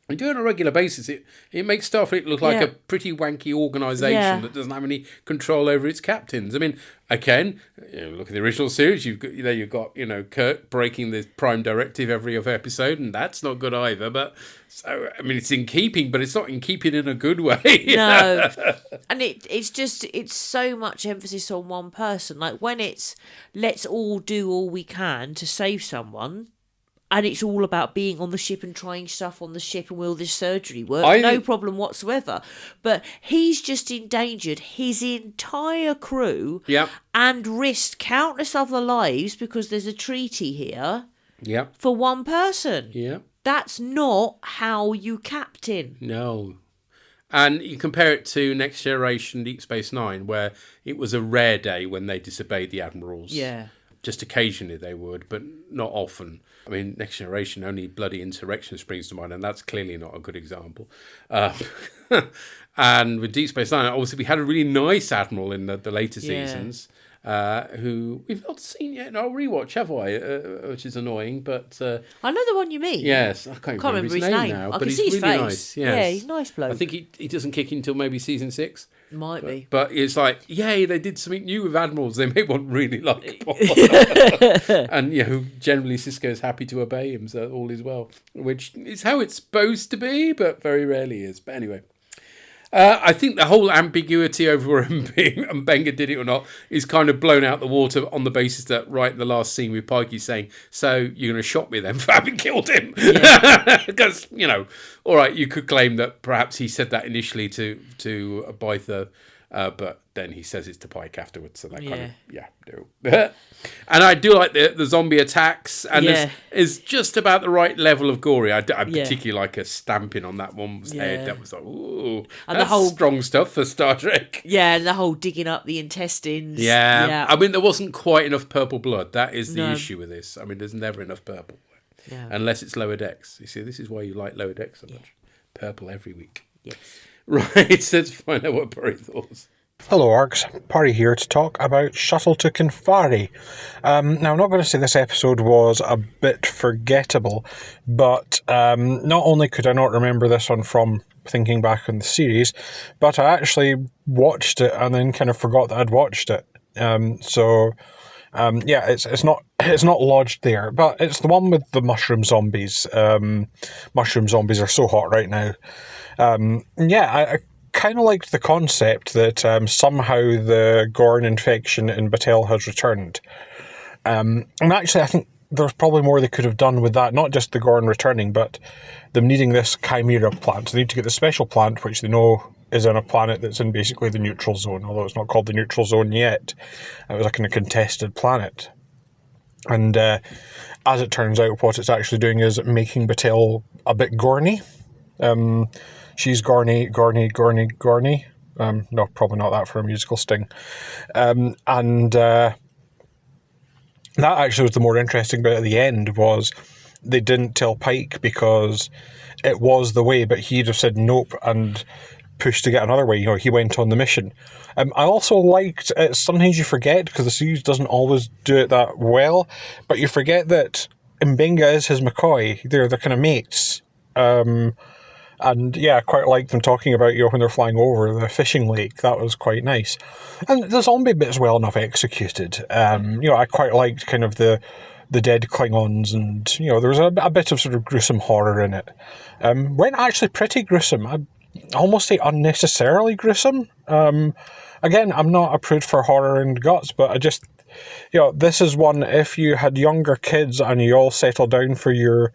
[SPEAKER 1] And do it on a regular basis. It makes Starfleet look like a pretty wanky organisation that doesn't have any control over its captains. I mean, again, look at the original series. You've got Kirk breaking the Prime Directive every other episode, and that's not good either. But so I mean, it's in keeping, but it's not in keeping in a good way.
[SPEAKER 2] No, and it's so much emphasis on one person. Like when it's let's all do all we can to save someone. And it's all about being on the ship and trying stuff on the ship and will this surgery work? No problem whatsoever. But he's just endangered his entire crew and risked countless other lives because there's a treaty here for one person.
[SPEAKER 1] Yeah.
[SPEAKER 2] That's not how you captain.
[SPEAKER 1] No. And you compare it to Next Generation Deep Space Nine, where it was a rare day when they disobeyed the admirals.
[SPEAKER 2] Yeah. Just
[SPEAKER 1] occasionally they would, but not often. I mean, Next Generation, only bloody Insurrection springs to mind, and that's clearly not a good example. And with Deep Space Nine, obviously we had a really nice admiral in the later seasons, who we've not seen yet in our rewatch, have I? Which is annoying, but...
[SPEAKER 2] I know the one you mean.
[SPEAKER 1] Yes, I can't remember his name now.
[SPEAKER 2] I
[SPEAKER 1] but
[SPEAKER 2] can see
[SPEAKER 1] he's
[SPEAKER 2] his
[SPEAKER 1] really
[SPEAKER 2] face.
[SPEAKER 1] Nice. Yes.
[SPEAKER 2] Yeah, he's a nice bloke.
[SPEAKER 1] I think he doesn't kick in until maybe season 6.
[SPEAKER 2] Might be.
[SPEAKER 1] But it's like, yay, they did something new with admirals. They make one really likable. And, generally Sisko's happy to obey him, so all is well. Which is how it's supposed to be, but very rarely is. But anyway. I think the whole ambiguity over Mbenga did it or not is kind of blown out the water on the basis that right in the last scene with Pike he's saying, so you're going to shot me then for having killed him? Because, all right, you could claim that perhaps he said that initially to Bytha, but then he says it to Pike afterwards, so that kind of, no. And I do like the zombie attacks, and it's just about the right level of gory. I particularly like a stamping on that one's head. That was like, ooh, and that's the whole strong stuff for Star Trek.
[SPEAKER 2] Yeah, and the whole digging up the intestines.
[SPEAKER 1] Yeah. I mean, there wasn't quite enough purple blood. That is the issue with this. I mean, there's never enough purple. Unless it's Lower Decks. You see, this is why you like Lower Decks so much. Purple every week.
[SPEAKER 2] Yes.
[SPEAKER 1] Right, let's find out what Barry thought.
[SPEAKER 13] Hello, Orcs. Parry here to talk about Shuttle to Kenfori. Now, I'm not going to say this episode was a bit forgettable, but not only could I not remember this one from thinking back on the series, but I actually watched it and then kind of forgot that I'd watched it. It's not lodged there, but it's the one with the mushroom zombies. Mushroom zombies are so hot right now. I kind of liked the concept that somehow the Gorn infection in Battelle has returned. And actually, I think there's probably more they could have done with that. Not just the Gorn returning, but them needing this chimera plant. So they need to get the special plant, which they know is in a planet that's in basically the neutral zone, although it's not called the neutral zone yet. It was like in a contested planet. And as it turns out, what it's actually doing is making Battelle a bit gorny. She's gorny. No, probably not that for a musical sting. That actually was the more interesting bit at the end, was they didn't tell Pike because it was the way, but he'd have said nope and pushed to get another way. You know, he went on the mission. I also liked, sometimes you forget, because the series doesn't always do it that well, but you forget that Mbenga is his McCoy. They're kind of mates. And yeah, I quite liked them talking about, you know, when they're flying over the fishing lake. That was quite nice. And the zombie bit's well enough executed. I quite liked kind of the dead Klingons, and, you know, there was a bit of sort of gruesome horror in it. Went actually pretty gruesome. I'd almost say unnecessarily gruesome. Again, I'm not a prude for horror and guts, but I just, you know, this is one, if you had younger kids and you all settled down for your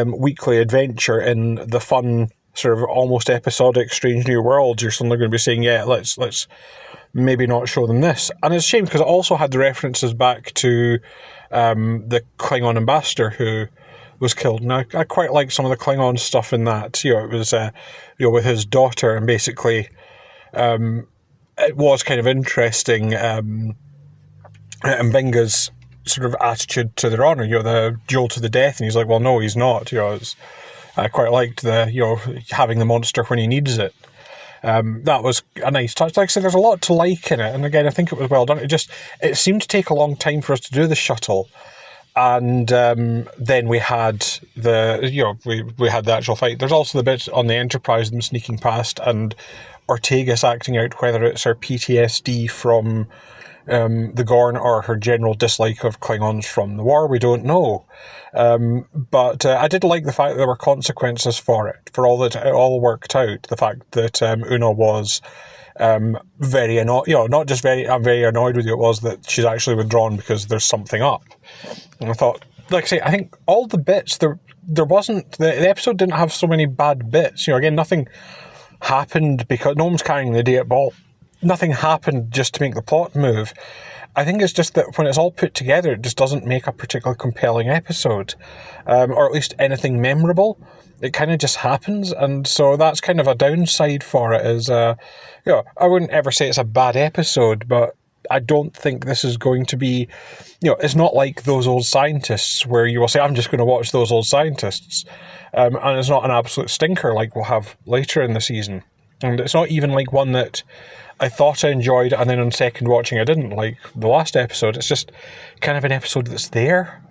[SPEAKER 13] weekly adventure in the fun, sort of almost episodic Strange New Worlds, you're suddenly going to be saying, yeah, let's maybe not show them this. And it's a shame, because it also had the references back to the Klingon ambassador who was killed. And I quite like some of the Klingon stuff in that. You know, it was with his daughter, and basically it was kind of interesting. Mbenga's sort of attitude to their honour, you know, the duel to the death, and he's like, well, no, he's not. You know, I quite liked the, you know, having the monster when he needs it. That was a nice touch. Like I said, there's a lot to like in it, and again, I think it was well done. It seemed to take a long time for us to do the shuttle, and then we had we had the actual fight. There's also the bit on the Enterprise, them sneaking past, and Ortegas acting out whether it's her PTSD from the Gorn or her general dislike of Klingons from the war. We don't know. But I did like the fact that there were consequences for it, for all that it all worked out. The fact that Una was very annoyed, you know, not just I'm very annoyed with you, it was that she's actually withdrawn because there's something up. And I thought, like I say, I think all the bits, there wasn't, the episode didn't have so many bad bits. You know, again, nothing happened because no one's carrying the day at ball. Nothing happened just to make the plot move. I think it's just that when it's all put together, it just doesn't make a particularly compelling episode, or at least anything memorable. It kind of just happens, and so that's kind of a downside for it. Is I wouldn't ever say it's a bad episode, but I don't think this is going to be, you know, it's not like Those Old Scientists where you will say, I'm just going to watch Those Old Scientists, and it's not an absolute stinker like we'll have later in the season, and it's not even like one that I thought I enjoyed, and then on second watching I didn't, like the last episode. It's just kind of an episode that's there,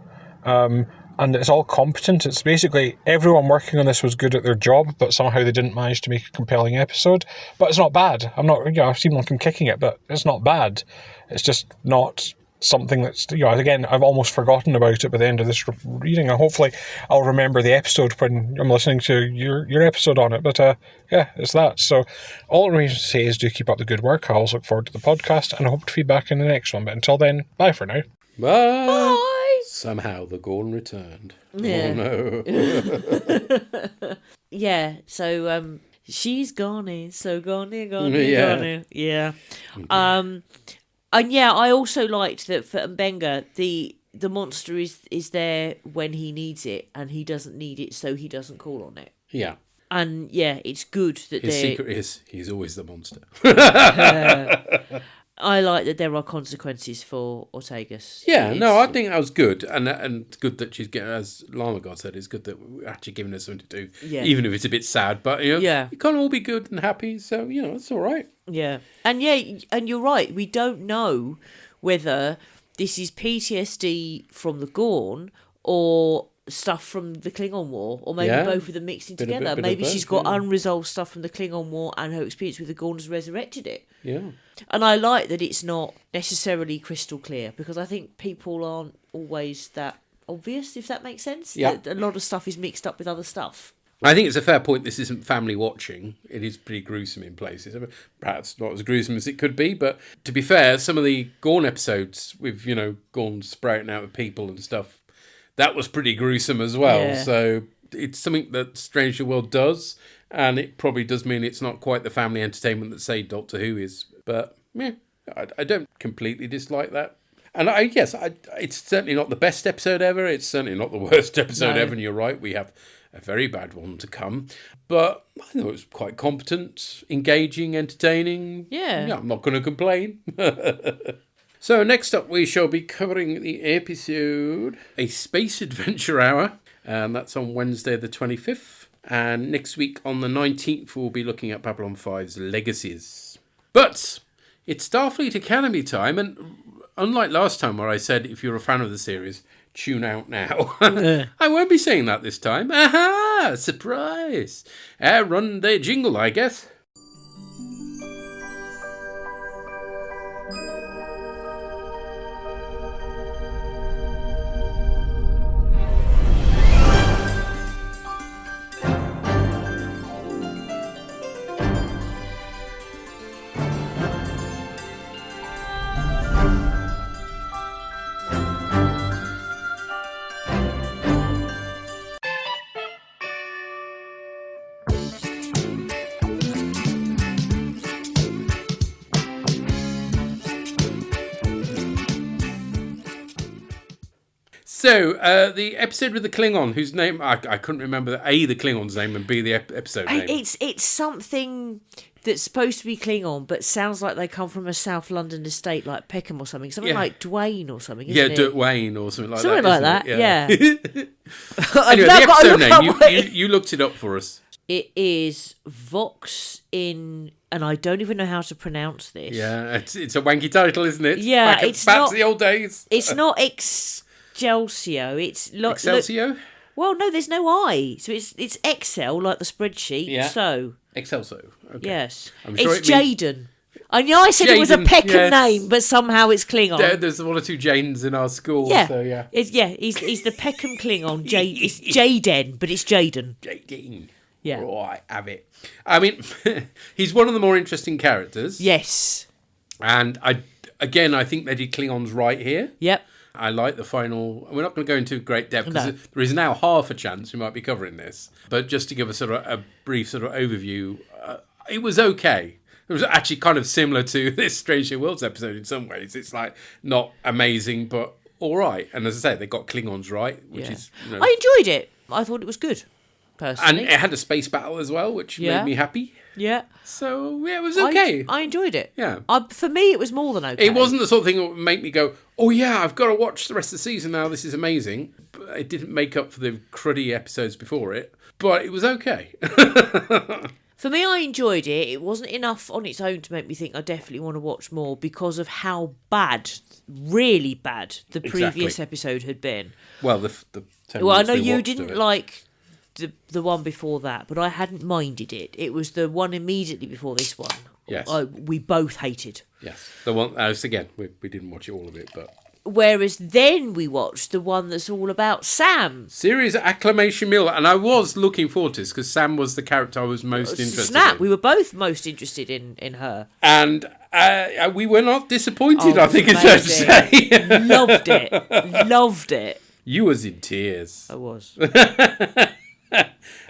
[SPEAKER 13] and it's all competent. It's basically everyone working on this was good at their job, but somehow they didn't manage to make a compelling episode. But it's not bad. I seem like I'm kicking it, but it's not bad. It's just not something that's, you know, again, I've almost forgotten about it by the end of this reading, and hopefully I'll remember the episode when I'm listening to your episode on it. But yeah, it's that. So all I'm going to say is do keep up the good work. I always look forward to the podcast, and I hope to be back in the next one. But until then, bye for now.
[SPEAKER 1] Bye.
[SPEAKER 2] Bye.
[SPEAKER 1] Somehow the Gorn returned.
[SPEAKER 2] Yeah.
[SPEAKER 1] Oh no.
[SPEAKER 2] Yeah, so she's gone, so gone. Yeah. And yeah, I also liked that for Mbenga, the monster is there when he needs it, and he doesn't need it, so he doesn't call on it.
[SPEAKER 1] Yeah.
[SPEAKER 2] And yeah, it's good that
[SPEAKER 1] his secret is he's always the monster.
[SPEAKER 2] I like that there are consequences for Ortegas.
[SPEAKER 1] Yeah, no, I think that was good, and good that she's getting, as Llama God said, it's good that we're actually giving her something to do, even if it's a bit sad. But you can't all be good and happy, so it's all right.
[SPEAKER 2] Yeah, and you're right. We don't know whether this is PTSD from the Gorn or stuff from the Klingon War, or maybe both of them mixing together. Maybe she's got unresolved stuff from the Klingon War, and her experience with the Gorn has resurrected it.
[SPEAKER 1] Yeah.
[SPEAKER 2] And I like that it's not necessarily crystal clear, because I think people aren't always that obvious, if that makes sense.
[SPEAKER 1] Yeah.
[SPEAKER 2] A lot of stuff is mixed up with other stuff.
[SPEAKER 1] I think it's a fair point. This isn't family watching. It is pretty gruesome in places. Perhaps not as gruesome as it could be, but to be fair, some of the Gorn episodes with, Gorn sprouting out of people and stuff, that was pretty gruesome as well.
[SPEAKER 2] Yeah.
[SPEAKER 1] So it's something that Strange New World does, and it probably does mean it's not quite the family entertainment that, say, Doctor Who is. But, I don't completely dislike that. And it's certainly not the best episode ever. It's certainly not the worst episode ever, and you're right, we have a very bad one to come. But I thought it was quite competent, engaging, entertaining.
[SPEAKER 2] Yeah.
[SPEAKER 1] I'm not going to complain. So next up, we shall be covering the episode A Space Adventure Hour, and that's on Wednesday the 25th. And next week on the 19th, we'll be looking at Babylon 5's Legacies. But it's Starfleet Academy time, and unlike last time where I said if you're a fan of the series, tune out now. I won't be saying that this time. Aha! Surprise! Run the jingle, I guess. So, the episode with the Klingon, whose name I couldn't remember, A, the Klingon's name, and B, the episode name.
[SPEAKER 2] It's something that's supposed to be Klingon, but sounds like they come from a South London estate like Peckham or something. Something like Dwayne or something, isn't it?
[SPEAKER 1] Dwayne or something like
[SPEAKER 2] something
[SPEAKER 1] that.
[SPEAKER 2] Like that, yeah.
[SPEAKER 1] Anyway, the episode name, you looked it up for us.
[SPEAKER 2] It is Vox in, and I don't even know how to pronounce this.
[SPEAKER 1] Yeah, it's a wanky title, isn't it?
[SPEAKER 2] Yeah,
[SPEAKER 1] it's back to the old days.
[SPEAKER 2] It's not Excelsior. It's
[SPEAKER 1] Excelsior?
[SPEAKER 2] Well, no, there's no I. So it's Excel, like the spreadsheet.
[SPEAKER 1] Yeah.
[SPEAKER 2] So
[SPEAKER 1] Excelso. Okay.
[SPEAKER 2] Yes.
[SPEAKER 1] I'm sure
[SPEAKER 2] it's Jaden. I know I said it was a Peckham name, but somehow it's Klingon.
[SPEAKER 1] There's one or two Janes in our school.
[SPEAKER 2] Yeah.
[SPEAKER 1] So yeah.
[SPEAKER 2] He's the Peckham Klingon. It's Jaden, but it's Jaden.
[SPEAKER 1] Jaden.
[SPEAKER 2] Yeah.
[SPEAKER 1] Right, have it. I mean, he's one of the more interesting characters.
[SPEAKER 2] Yes.
[SPEAKER 1] And I think they did Klingons right here.
[SPEAKER 2] Yep.
[SPEAKER 1] I like the final. We're not going to go into great depth because there is now half a chance we might be covering this. But just to give a sort of a brief sort of overview, it was okay. It was actually kind of similar to this Strange New Worlds episode in some ways. It's like not amazing, but all right. And as I say, they got Klingons right, which is.
[SPEAKER 2] I enjoyed it. I thought it was good, personally.
[SPEAKER 1] And it had a space battle as well, which made me happy.
[SPEAKER 2] Yeah.
[SPEAKER 1] So, yeah, it was okay.
[SPEAKER 2] I enjoyed it.
[SPEAKER 1] Yeah.
[SPEAKER 2] For me, it was more than okay.
[SPEAKER 1] It wasn't the sort of thing that would make me go, oh, yeah, I've got to watch the rest of the season now. This is amazing. But it didn't make up for the cruddy episodes before it. But it was okay.
[SPEAKER 2] For me, I enjoyed it. It wasn't enough on its own to make me think I definitely want to watch more because of how bad, really bad, the previous episode had been.
[SPEAKER 1] Well,
[SPEAKER 2] I know you didn't like the one before that, but I hadn't minded it. It was the one immediately before this one.
[SPEAKER 1] Yes.
[SPEAKER 2] We both hated.
[SPEAKER 1] Yes. The one, again, we didn't watch all of it, but...
[SPEAKER 2] Whereas then we watched the one that's all about Sam.
[SPEAKER 1] Series Acclamation Mill, and I was looking forward to this because Sam was the character I was most interested in.
[SPEAKER 2] We were both most interested in her.
[SPEAKER 1] And we were not disappointed, I think it's fair to say.
[SPEAKER 2] Loved it. Loved it.
[SPEAKER 1] You was in tears.
[SPEAKER 2] I was.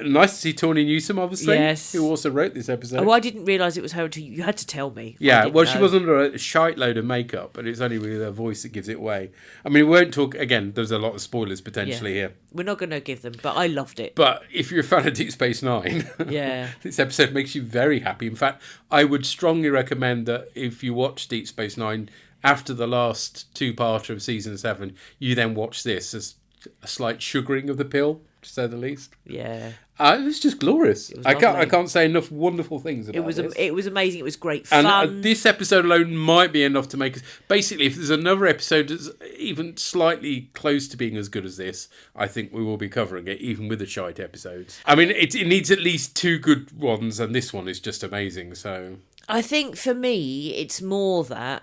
[SPEAKER 1] Nice to see Tawny Newsome, obviously,
[SPEAKER 2] Yes.
[SPEAKER 1] who also wrote this episode.
[SPEAKER 2] Oh, I didn't realise it was her until you had to tell me.
[SPEAKER 1] Yeah, well, she
[SPEAKER 2] know.
[SPEAKER 1] was under a shite load of makeup, but it's only really her voice that gives it away. I mean, we won't talk, again, there's a lot of spoilers potentially here.
[SPEAKER 2] We're not going to give them, but I loved it.
[SPEAKER 1] But if you're a fan of Deep Space Nine,
[SPEAKER 2] yeah,
[SPEAKER 1] this episode makes you very happy. In fact, I would strongly recommend that if you watch Deep Space Nine, after the last two-parter of Season 7, you then watch this as a slight sugaring of the pill, to say the least.
[SPEAKER 2] Yeah.
[SPEAKER 1] It was just glorious.
[SPEAKER 2] Was
[SPEAKER 1] I
[SPEAKER 2] lovely.
[SPEAKER 1] can't say enough wonderful things about
[SPEAKER 2] it.
[SPEAKER 1] this.
[SPEAKER 2] It was amazing. It was great fun.
[SPEAKER 1] And this episode alone might be enough to make us... Basically, if there's another episode that's even slightly close to being as good as this, I think we will be covering it, even with the shite episodes. I mean, it needs at least 2 good ones, and this one is just amazing, so...
[SPEAKER 2] I think for me, it's more that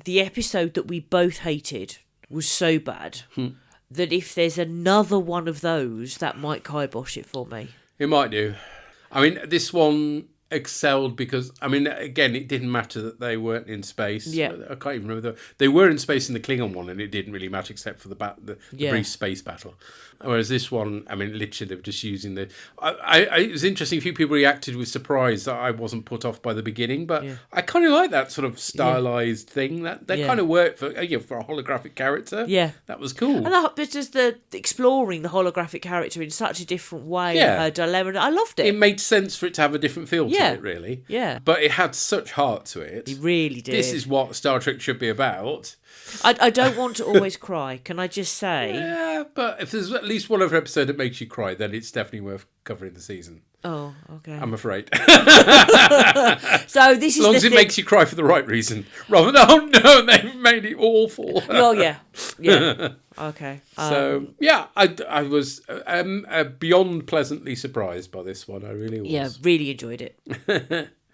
[SPEAKER 2] the episode that we both hated was so bad... that if there's another one of those, that might kibosh it for me.
[SPEAKER 1] It might do. I mean, this one excelled because, I mean, again, it didn't matter that they weren't in space.
[SPEAKER 2] Yeah.
[SPEAKER 1] I can't even remember. They were in space in the Klingon one, and it didn't really matter except for the brief space battle. Whereas this one, I mean, literally, they were just using the... it was interesting, a few people reacted with surprise that I wasn't put off by the beginning, but I kind of like that sort of stylized thing. That kind of worked for a holographic character.
[SPEAKER 2] Yeah.
[SPEAKER 1] That was cool.
[SPEAKER 2] And it's just the exploring the holographic character in such a different way, her dilemma. I loved it.
[SPEAKER 1] It made sense for it to have a different feel to it, really.
[SPEAKER 2] Yeah.
[SPEAKER 1] But it had such heart to it.
[SPEAKER 2] It really did.
[SPEAKER 1] This is what Star Trek should be about.
[SPEAKER 2] I don't want to always cry, can I just say?
[SPEAKER 1] Yeah, but if there's at least one other episode that makes you cry, then it's definitely worth covering the season.
[SPEAKER 2] Oh, okay.
[SPEAKER 1] I'm afraid.
[SPEAKER 2] So this is
[SPEAKER 1] as long as it makes you cry for the right reason, rather than, oh no, they've made it awful.
[SPEAKER 2] Well, yeah. Okay.
[SPEAKER 1] So I was beyond pleasantly surprised by this one. I really was.
[SPEAKER 2] Yeah, really enjoyed it.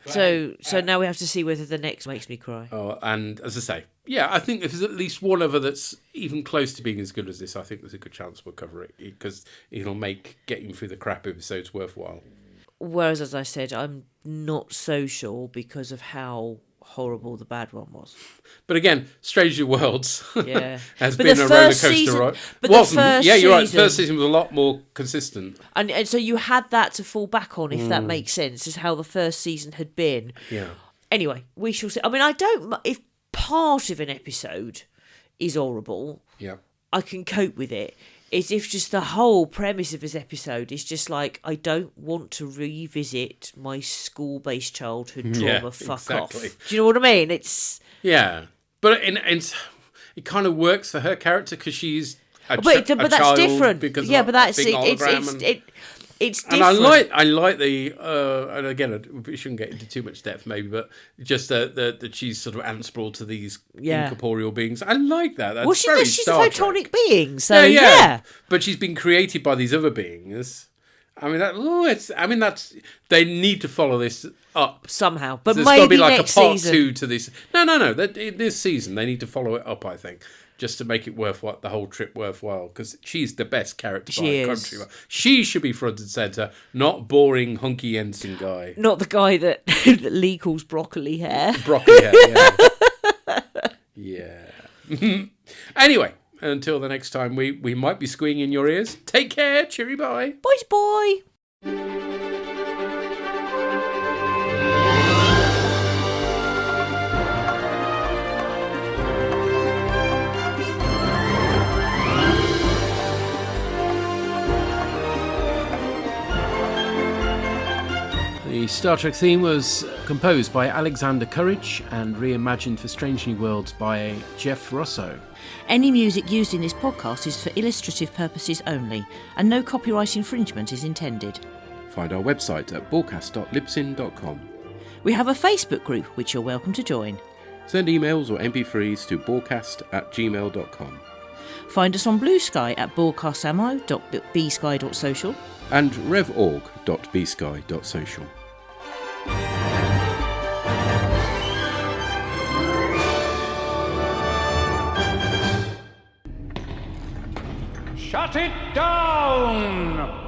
[SPEAKER 2] So now we have to see whether the next makes me cry.
[SPEAKER 1] Oh, and as I say, I think if there's at least one other that's even close to being as good as this, I think there's a good chance we'll cover it, because it'll make getting through the crap episodes worthwhile.
[SPEAKER 2] Whereas, as I said, I'm not so sure because of how horrible the bad one was.
[SPEAKER 1] But again, Strange New Worlds has
[SPEAKER 2] but
[SPEAKER 1] been a roller coaster
[SPEAKER 2] season,
[SPEAKER 1] ride.
[SPEAKER 2] But
[SPEAKER 1] wasn't.
[SPEAKER 2] The first
[SPEAKER 1] you're right.
[SPEAKER 2] season,
[SPEAKER 1] The first season was a lot more consistent.
[SPEAKER 2] And so you had that to fall back on, if that makes sense, is how the first season had been.
[SPEAKER 1] Yeah.
[SPEAKER 2] Anyway, we shall see. I mean, if part of an episode is horrible, I can cope with it. It's if just the whole premise of this episode is just like, I don't want to revisit my school-based childhood trauma. Fuck off. Do you know what I mean? It's
[SPEAKER 1] but it kind of works for her character because she's a
[SPEAKER 2] but
[SPEAKER 1] child
[SPEAKER 2] that's different.
[SPEAKER 1] Because
[SPEAKER 2] but that's
[SPEAKER 1] big
[SPEAKER 2] it's different.
[SPEAKER 1] And I like the and again, we shouldn't get into too much depth maybe, but just that she's sort of answerable to these incorporeal beings. I like that. That's
[SPEAKER 2] she's a photonic being, so
[SPEAKER 1] but she's been created by these other beings. I mean, they need to follow this up
[SPEAKER 2] somehow, but
[SPEAKER 1] there's
[SPEAKER 2] maybe
[SPEAKER 1] got to be like
[SPEAKER 2] next
[SPEAKER 1] a part
[SPEAKER 2] season.
[SPEAKER 1] 2 to this. No. This season they need to follow it up, I think, just to make it worthwhile, the whole trip worthwhile, because she's the best character by a country. She should be front and centre, not boring hunky ensign guy.
[SPEAKER 2] Not the guy that Lee calls broccoli hair.
[SPEAKER 1] Broccoli hair, yeah. Anyway, until the next time we might be squeeing in your ears. Take care. Cheery bye.
[SPEAKER 2] Boys, boy.
[SPEAKER 1] The Star Trek theme was composed by Alexander Courage and reimagined for Strange New Worlds by Jeff Russo.
[SPEAKER 2] Any music used in this podcast is for illustrative purposes only, and no copyright infringement is intended.
[SPEAKER 1] Find our website at borgcast.libsyn.com.
[SPEAKER 2] We have a Facebook group which you're welcome to join.
[SPEAKER 1] Send emails or MP3s to borgcast@gmail.com.
[SPEAKER 2] Find us on Blue Sky at broadcastammo.bsky.social
[SPEAKER 1] and revorg.bsky.social.
[SPEAKER 14] Shut it down!